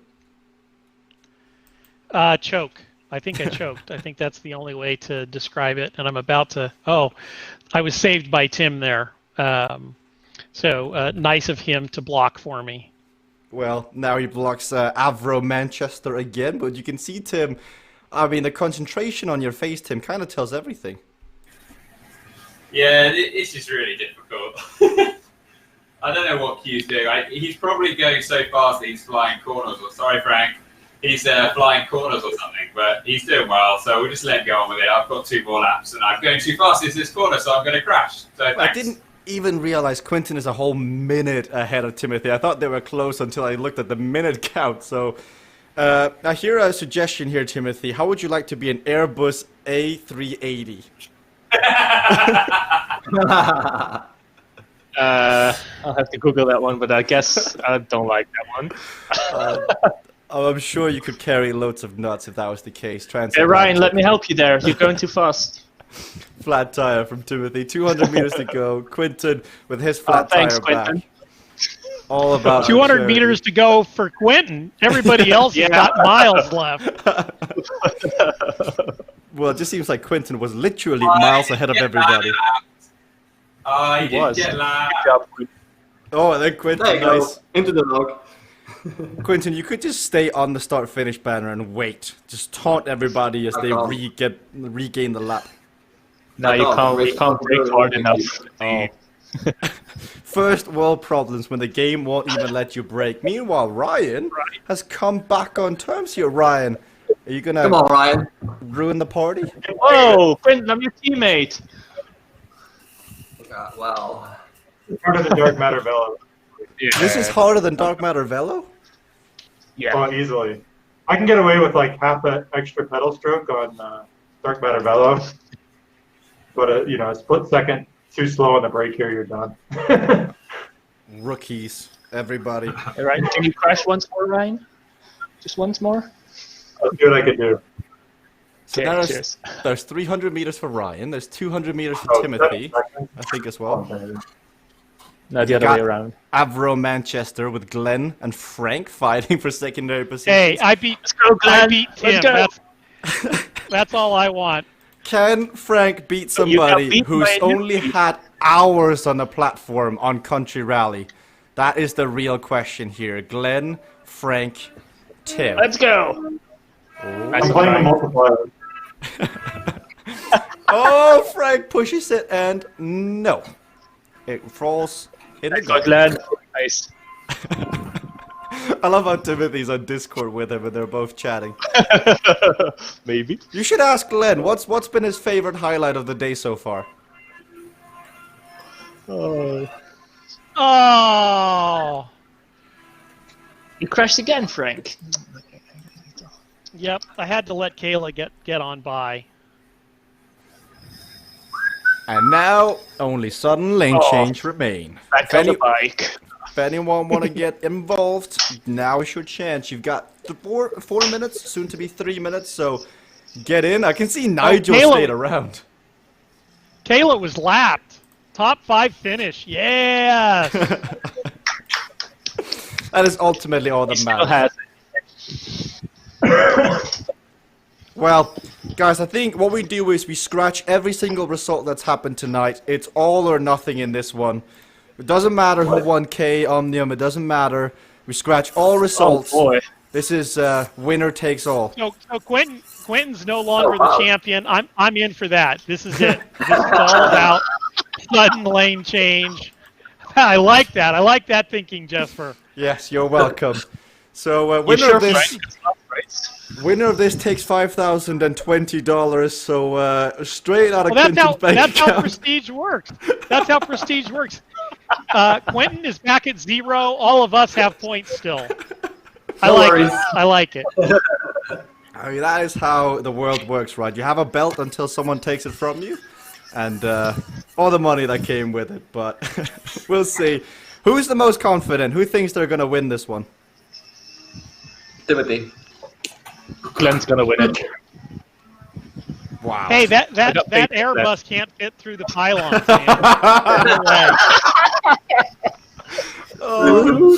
Choke. I think I choked. I think that's the only way to describe it. And I'm about to. Oh, I was saved by Tim there. So nice of him to block for me. Well, now he blocks Avro Manchester again, but you can see, Tim, I mean, the concentration on your face, Tim, kind of tells everything. Yeah, this is really difficult. I don't know what Q's doing. He's probably going so fast that he's flying corners. Sorry, Frank. He's flying corners or something, but he's doing well, so we'll just let him go on with it. I've got 2 more laps, and I'm going too fast into this corner, so I'm going to crash. So thanks. I didn't even realize Quentin is a whole minute ahead of Timothy. I thought they were close until I looked at the minute count. So I hear a suggestion here, Timothy. How would you like to be an Airbus A380? I'll have to Google that one, but I guess I don't like that one. I'm sure you could carry loads of nuts if that was the case. Hey, Ryan, let me help you there. You're going too fast. Flat tire from Timothy. 200 meters to go. Quinton with his flat thanks, tire back. Quinton. All about 200 charity. meters to go for Quentin. Everybody else has got miles left. Well, it just seems like Quinton was literally miles ahead of everybody. I He was. did get lapped. Good job, Quinton. Oh, and then Quinton, There you go. nice. Into the log. Quinton, you could just stay on the start-finish banner and wait. Just taunt everybody as they regain the lap. No, you can't break hard enough. Oh. First world problems when the game won't even let you break. Meanwhile, Ryan has come back on terms here. Ryan, are you gonna Come on, Ryan. ruin the party? Whoa, Quinton, I'm your teammate. Wow. Harder than dark matter velo. This is harder than Dark Matter Velo? Yeah. Oh, easily. I can get away with like half an extra pedal stroke on dark matter velo, but a split second too slow on the brake here, you're done. Rookies, everybody. All right, can you crash once more, Ryan? Just once more? I'll do what I could do. So Okay, now cheers. there's 300 meters for Ryan. There's 200 meters for Oh, Timothy, 7 seconds? I think as well. No, the other Got- way around. Avro Manchester with Glenn and Frank fighting for secondary positions. Hey, I beat go, Glenn. I beat Tim. Let's That's all I want. Can Frank beat You got somebody beat who's by a only newbie. had hours on the platform on Country Rally? That is the real question here. Glenn, Frank, Tim. Let's go. I'm playing the multiplier. Oh, Frank pushes it and no. It falls in the Let's go, goal. Glenn. Nice. I love how Timothy's on Discord with him and they're both chatting. Maybe. You should ask Glenn, what's been his favorite highlight of the day so far? Oh. Oh. You crashed again, Frank. Yep, I had to let Kayla get on by. And now, only sudden lane change remain. Back on the bike. If anyone want to get involved, now is your chance. You've got 4 minutes, soon to be 3 minutes, so get in. I can see Nigel Kayla- stayed around. Kayla was lapped. Top 5 finish. Yeah. That is ultimately all that He still matters. has it. Well, guys, I think what we do is we scratch every single result that's happened tonight. It's all or nothing in this one. It doesn't matter who won K, Omnium, it doesn't matter. We scratch all results. Oh, boy. This is winner takes all. So Quentin's no longer the champion. I'm in for that. This is it. This is all about sudden lane change. I like that. I like that thinking, Jesper. Yes, you're welcome. So You winner sure, of this Frank? It's not right. winner of this takes $5,020. So straight out of Well, Quinton's bank that's how account. prestige works. That's how prestige works. Quentin is back at 0. All of us have points still. I like it. I mean, that is how the world works, right? You have a belt until someone takes it from you, and all the money that came with it. But we'll see. Who's the most confident? Who thinks they're gonna win this one? Timothy. Glenn's gonna win it. Wow. Hey, that got faith in Airbus can't fit through the pylons, man. No way. Oh.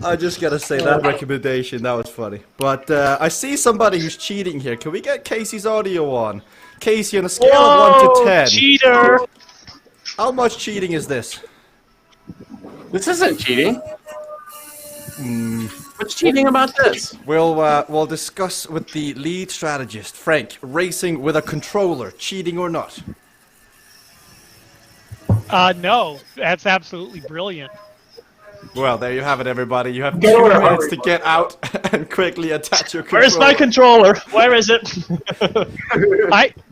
I just gotta say that recommendation, that was funny. But I see somebody who's cheating here. Can we get Casey's audio on? Casey, on a scale of 1 to 10, Cheater! how much cheating is this? This isn't cheating. What's cheating about this? We'll discuss with the lead strategist, Frank. Racing with a controller, cheating or not? No, that's absolutely brilliant. Well, there you have it, everybody. You have 2 Get over it, minutes to hurry. get out and quickly attach your controller. Where's my controller? Where is it?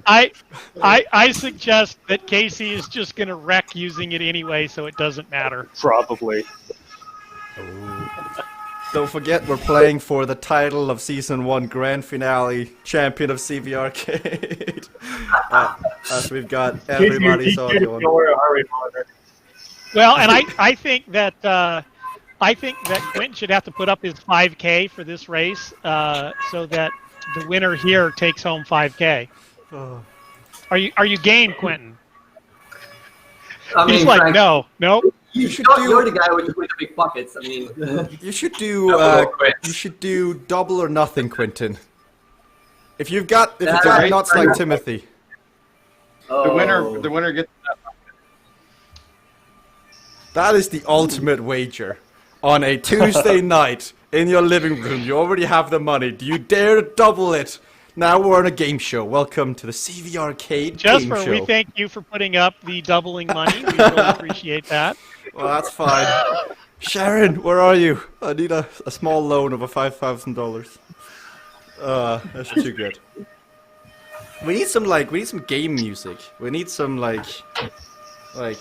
I suggest that Casey is just going to wreck using it anyway, so it doesn't matter. Probably. Don't forget, we're playing for the title of Season 1 Grand Finale, Champion of CVRcade. As we've got everybody's audio on. You'll wear a heart rate monitor. Well, and I think that Quentin should have to put up his 5K for this race, so that the winner here takes home 5K. Oh. Are you game, Quentin? I mean, He's like, Frank, no. you're the guy with the big pockets. I mean, You should do double or nothing, Quentin. If you've got nuts like Timothy. The winner gets that. That is the ultimate wager. On a Tuesday night in your living room, you already have the money. Do you dare to double it? Now we're on a game show. Welcome to the CVRcade game Jasper, show. we thank you for putting up the doubling money. We really appreciate that. Well, that's fine. Sharon, where are you? I need a small loan of a $5,000. That's too good. We need some game music. We need some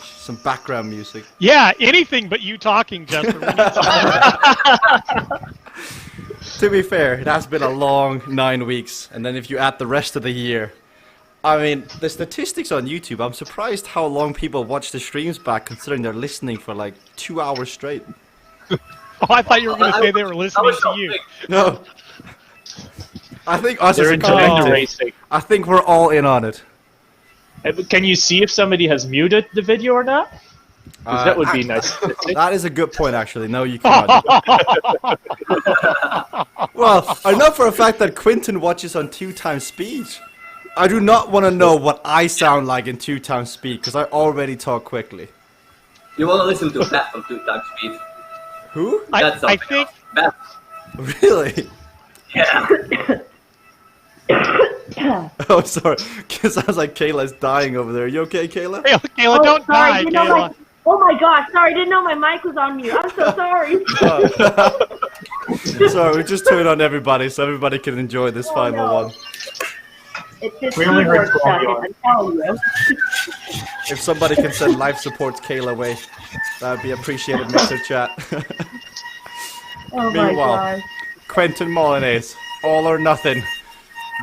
some background music. Yeah, anything but you talking, Jasper. We need some To be fair, it has been a long 9 weeks, and then if you add the rest of the year, I mean, the statistics on YouTube, I'm surprised how long people watch the streams back, considering they're listening for like 2 hours straight. Oh, I thought you were going to say they were listening to you. No. I think us They're as a into the collective, racing. I think we're all in on it. Can you see if somebody has muted the video or not? 'Cause that would be nice. That is a good point, actually. No, you cannot. Well, I know for a fact that Quentin watches on 2 times speed. I do not want to know what I sound like in 2 times speed, because I already talk quickly. you want to listen to Beth on 2 times speed. Who? That's I something think else. Beth. Really? Yeah. Oh, sorry. Sounds like Kayla's dying over there. You okay, Kayla? Kayla, don't sorry, die, didn't know Kayla. oh my gosh, sorry, didn't know my mic was on mute. I'm so sorry. Sorry, we just turned on everybody so everybody can enjoy this final no. one. It's just We only heard keyboard 12 stuff, yards. I'm telling you. If somebody can send life supports Kayla away, that would be appreciated, Mixer Chat. Oh my Meanwhile, gosh. Quentin Molyneux, all or nothing,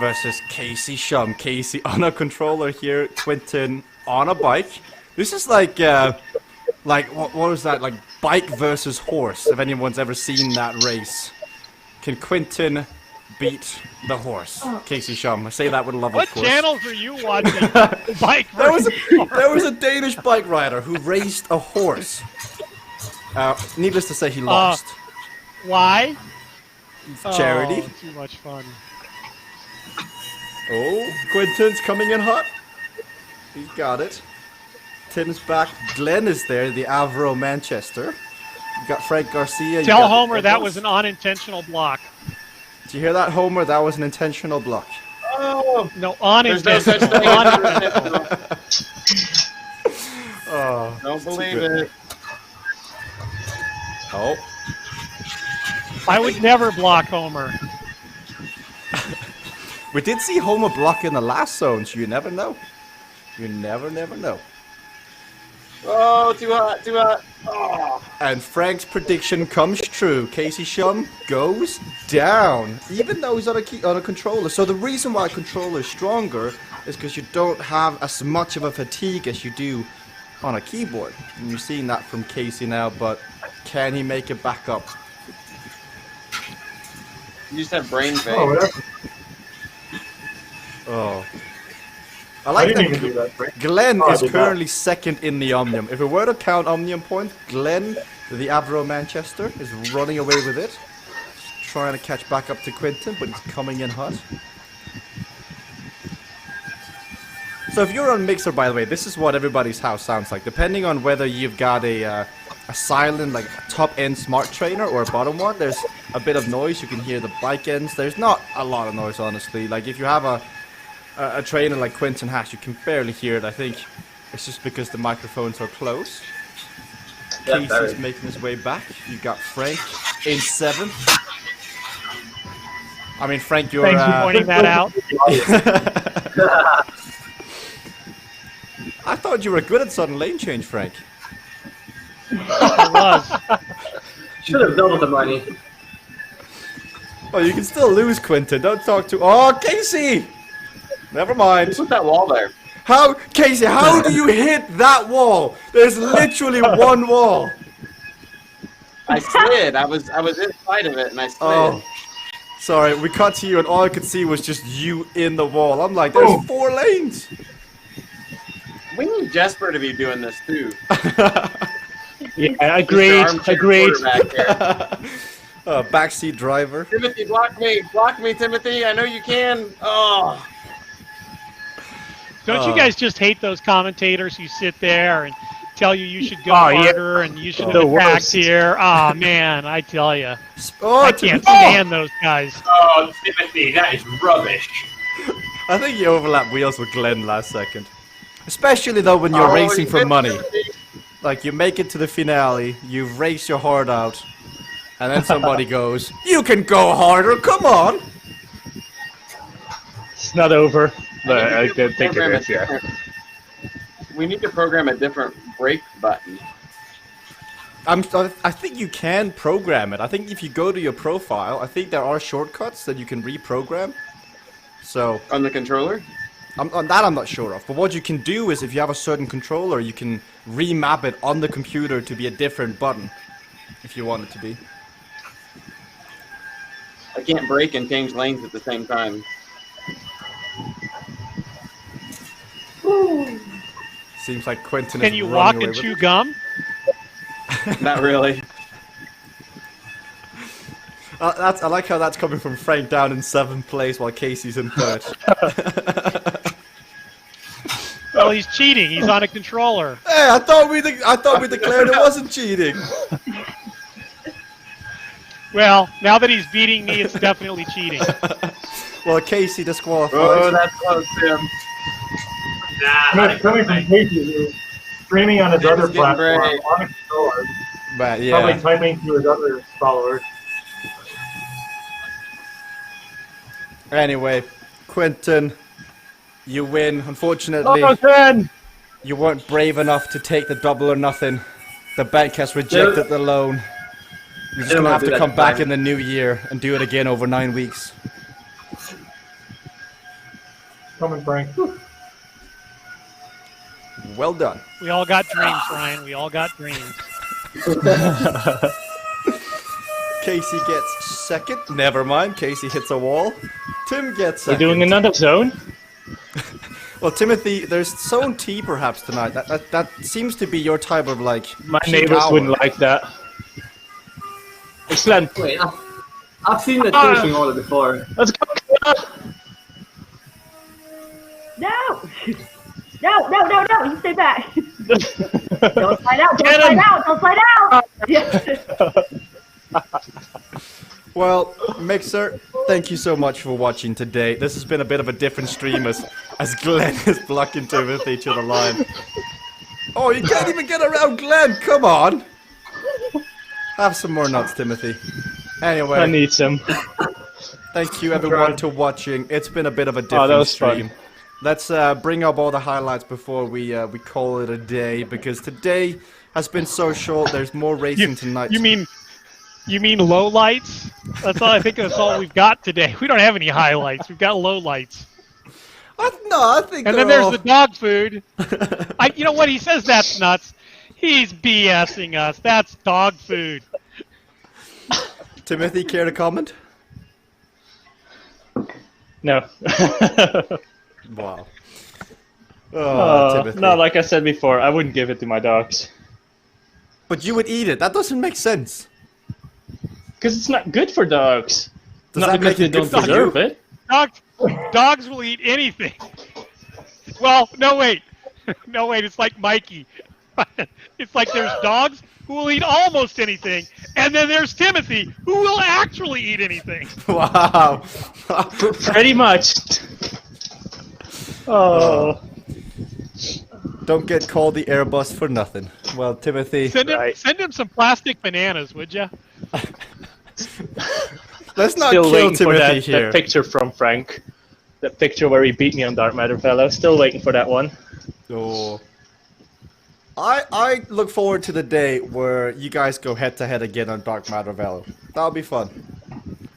versus Casey Shum. Casey on a controller here, Quentin on a bike. This is like what was that? Like bike versus horse. If anyone's ever seen that race, can Quentin beat the horse? Casey Shum. I say that with love, What of course. channels are you watching? Bike There was versus a Danish bike rider who raced a horse. Needless to say, he lost. Why? Charity. Oh, too much fun. Oh, Quentin's coming in hot. He's got it. Tim's back. Glenn is there, the Avro Manchester. You got Frank Garcia. you Tell got Homer that Nichols. was an unintentional block. Did you hear that, Homer? That was an intentional block. Oh, No, there's no such unintentional. thing. Unintentional. Oh, Don't believe good. it. Oh, I would never block Homer. we did see Homer block in the last zone, so you never know. You never know. Oh, too hot, too hot. Oh. And Frank's prediction comes true. Casey Shum goes down, even though he's on a controller. So the reason why a controller is stronger is because you don't have as much of a fatigue as you do on a keyboard. And you're seeing that from Casey now, but can he make it back up? You just have brain Oh, fade. whatever. Oh. I I like didn't that. even do that, Frank. Glenn Oh, I is did currently second in the Omnium. If we were to count Omnium points, Glenn, the Avro Manchester, is running away with it. Trying to catch back up to Quentin, but he's coming in hot. So if you're on Mixer, by the way, this is what everybody's house sounds like. Depending on whether you've got a silent, like a top-end smart trainer or a bottom one, there's a bit of noise. You can hear the bike ends. There's not a lot of noise, honestly. Like if you have a trainer like Quentin has, you can barely hear it. I think it's just because the microphones are close. Yeah, Casey's very. making his way back. You got Frank in 7th. I mean, Frank, you're... Thanks for pointing that out. I thought you were good at sudden lane change, Frank. It was. Should have doubled the money. Oh, you can still lose, Quentin. Don't talk to... Oh, Casey! Never mind. Put that wall there. How, Casey, how do you hit that wall? There's literally one wall. I slid. I was inside of it and I slid. Oh, sorry, we cut to you and all I could see was just you in the wall. I'm like, there's 4 lanes. We need Jesper to be doing this too. Yeah, agreed. Backseat driver. Timothy, block me, Timothy. I know you can. Oh. Don't you guys just hate those commentators who sit there and tell you should go harder and you should have attacked here? Oh man, I tell you, I can't stand those guys. Oh, Timothy, that is rubbish. I think you overlapped wheels with Glenn last second. Especially though when you're racing for money. Like you make it to the finale, you've raced your heart out, and then somebody goes, "You can go harder, come on!" It's not over, but I did think it is, yeah. We need to program a different brake button. I think you can program it. I think if you go to your profile, I think there are shortcuts that you can reprogram. So on the controller? On that I'm not sure of. But what you can do is if you have a certain controller, you can remap it on the computer to be a different button. If you want it to be. I can't brake and change lanes at the same time. Seems like Quentin Can is you running walk away and with chew it. gum? Not really. I like how that's coming from Frank down in 7th place while Casey's in 3rd. Well, he's cheating. He's on a controller. Hey, I thought we declared it wasn't cheating. Well, now that he's beating me, it's definitely cheating. Well, Casey disqualified. Oh, that's close, Tim. Nah, Coming from Casey, who's streaming on his Tim's other getting platform brave. on a controller, But probably yeah. typing to his other followers. Anyway, Quentin, you win. Unfortunately, you weren't brave enough to take the double or nothing. The bank has rejected the loan. You're just gonna have to come back in the new year and do it again over 9 weeks. Coming, Frank. Well done. We all got dreams, Ryan. We all got dreams. Casey gets 2nd. Never mind. Casey hits a wall. Tim gets 2nd. We're doing another zone? Well, Timothy, there's Zone T perhaps tonight. That seems to be your type of like. My peak neighbors hour. wouldn't like that. Excellent. Wait, I've seen the finishing order before. Let's go. No! No, you stay back. Don't slide out, don't slide out! Well, Mixer, thank you so much for watching today. This has been a bit of a different stream as Glenn is blocking Timothy to the line. Oh, you can't even get around Glenn, come on! Have some more nuts, Timothy. Anyway. I need some. Thank you everyone for watching. It's been a bit of a different that was stream. fun. Let's bring up all the highlights before we call it a day, because today has been so short. There's more racing tonight. You mean low lights? That's all. I think that's all we've got today. We don't have any highlights. We've got low lights. I think. And then there's the dog food. You know what? He says that's nuts. He's BSing us. That's dog food. Timothy, care to comment? No. Wow. Oh, Timothy. No, like I said before, I wouldn't give it to my dogs. But you would eat it. That doesn't make sense. Because it's not good for dogs. Does not that because make they it good don't for deserve you? it. Dogs will eat anything. Well, no wait. No wait, it's like Mikey. It's like there's dogs who will eat almost anything, and then there's Timothy who will actually eat anything. Wow. Pretty much. Oh. Don't get called the Airbus for nothing. Well, Timothy. Send him some plastic bananas, would ya? Let's not Still kill waiting for Timothy that here. picture from Frank. That picture where he beat me on Dark Matter Fellow. Still waiting for that one. Oh. I look forward to the day where you guys go head to head again on Dark Matter Velo. That'll be fun.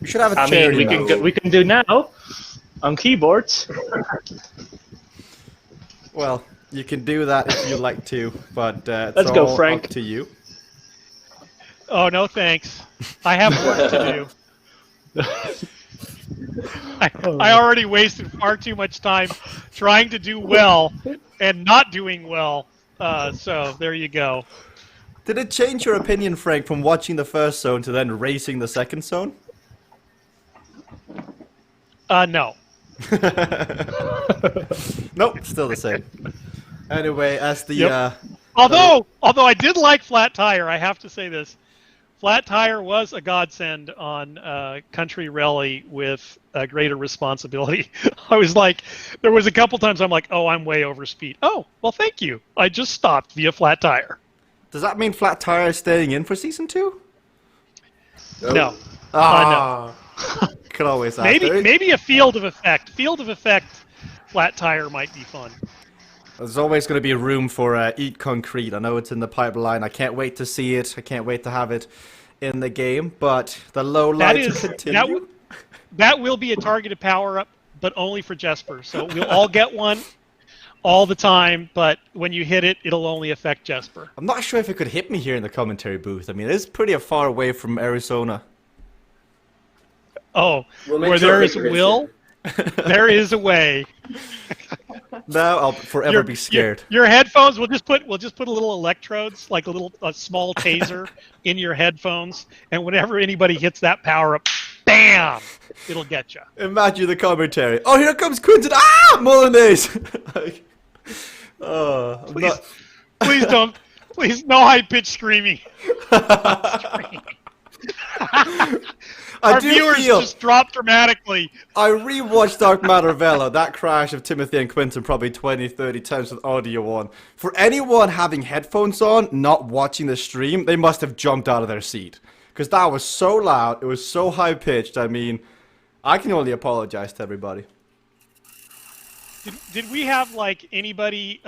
We should have a charity match. we can do now on keyboards. Well, you can do that if you like to, but it's Let's go, all Frank. up to you. Oh, no thanks. I have work to do. I already wasted far too much time trying to do well and not doing well. So there you go. Did it change your opinion, Frank, from watching the first zone to then racing the second zone? No. Nope, still the same. Anyway, as the Although I did like Flat Tire, I have to say this. Flat Tire was a godsend on Country Rally with greater responsibility. I was like, there was a couple times I'm like, oh, I'm way over speed. Oh, well, thank you. I just stopped via Flat Tire. does that mean Flat Tire is staying in for season 2? No. Ah, could always ask. Maybe a Field of Effect. Field of Effect Flat Tire might be fun. There's always going to be room for Eat Concrete. I know it's in the pipeline. I can't wait to see it. I can't wait to have it in the game. But the low lights continue. That will be a targeted power-up, but only for Jesper. So we'll all get one all the time, but when you hit it, it'll only affect Jesper. I'm not sure if it could hit me here in the commentary booth. I mean, it's pretty far away from Arizona. Oh, We'll make where sure there is Victor a will, there is a way. Now I'll forever be scared. Your headphones, we'll just put a little electrodes, like a small taser in your headphones, and whenever anybody hits that power up, bam, it'll get you. Imagine the commentary. Oh, here comes Quinton. Ah, Molyneux. Like, Please don't. Please, no high-pitched screaming. Our viewers just dropped dramatically. I rewatched Dark Matter Vela, that crash of Timothy and Quinton probably 20, 30 times with audio on. For anyone having headphones on, not watching the stream, they must have jumped out of their seat. Because that was so loud, it was so high-pitched, I mean, I can only apologize to everybody. Did we have, like, anybody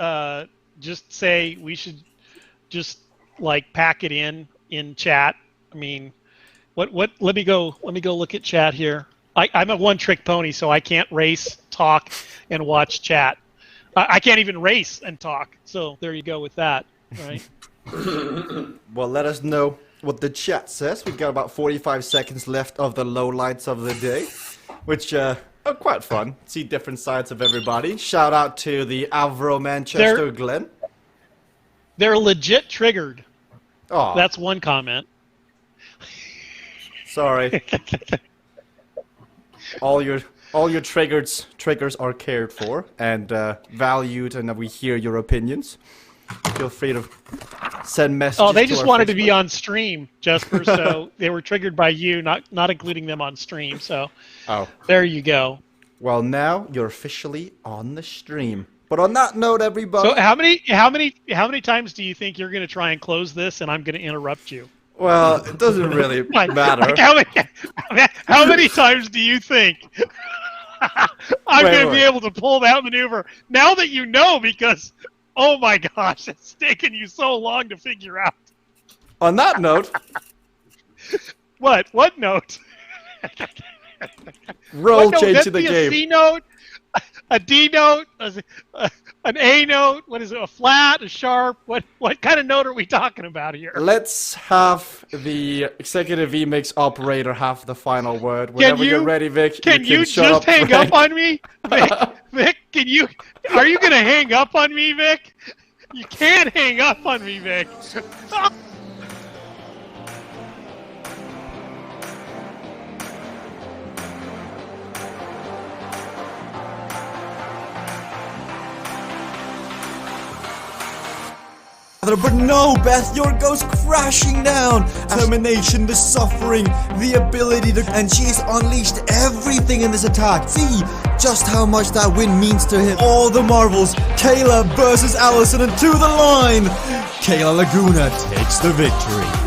just say we should just, like, pack it in chat? I mean... Let me go look at chat here. I'm a one-trick pony, so I can't race, talk, and watch chat. I can't even race and talk. So there you go with that, right? Well, let us know what the chat says. We've got about 45 seconds left of the lowlights of the day, which are quite fun. See different sides of everybody. Shout out to the Avro Manchester Glen. They're legit triggered. Oh, that's one comment. Sorry. all your triggers are cared for and valued, and we hear your opinions. Feel free to send messages. Oh, they just wanted Facebook. to be on stream, Jesper. So they were triggered by you, not including them on stream. So, there you go. Well, now you're officially on the stream. But on that note, everybody. So how many times do you think you're going to try and close this, and I'm going to interrupt you? Well, it doesn't really matter. How many times do you think I'm going to be able to pull that maneuver now that you know? Because, oh my gosh, it's taken you so long to figure out. On that note. What note? Roll change to the game. A C note? A D note? An A note? What is it? A flat? A sharp? What kind of note are we talking about here? Let's have the executive VMix operator have the final word. Whenever you're ready, Vic. Can you just hang up on me? Vic, are you going to hang up on me, Vic? You can't hang up on me, Vic. But no, Beth, your goes crashing down. Determination, the suffering, the ability to... And she's unleashed everything in this attack. See just how much that win means to him. All the marbles. Kayla versus Allison, and to the line. Kayla Laguna takes the victory.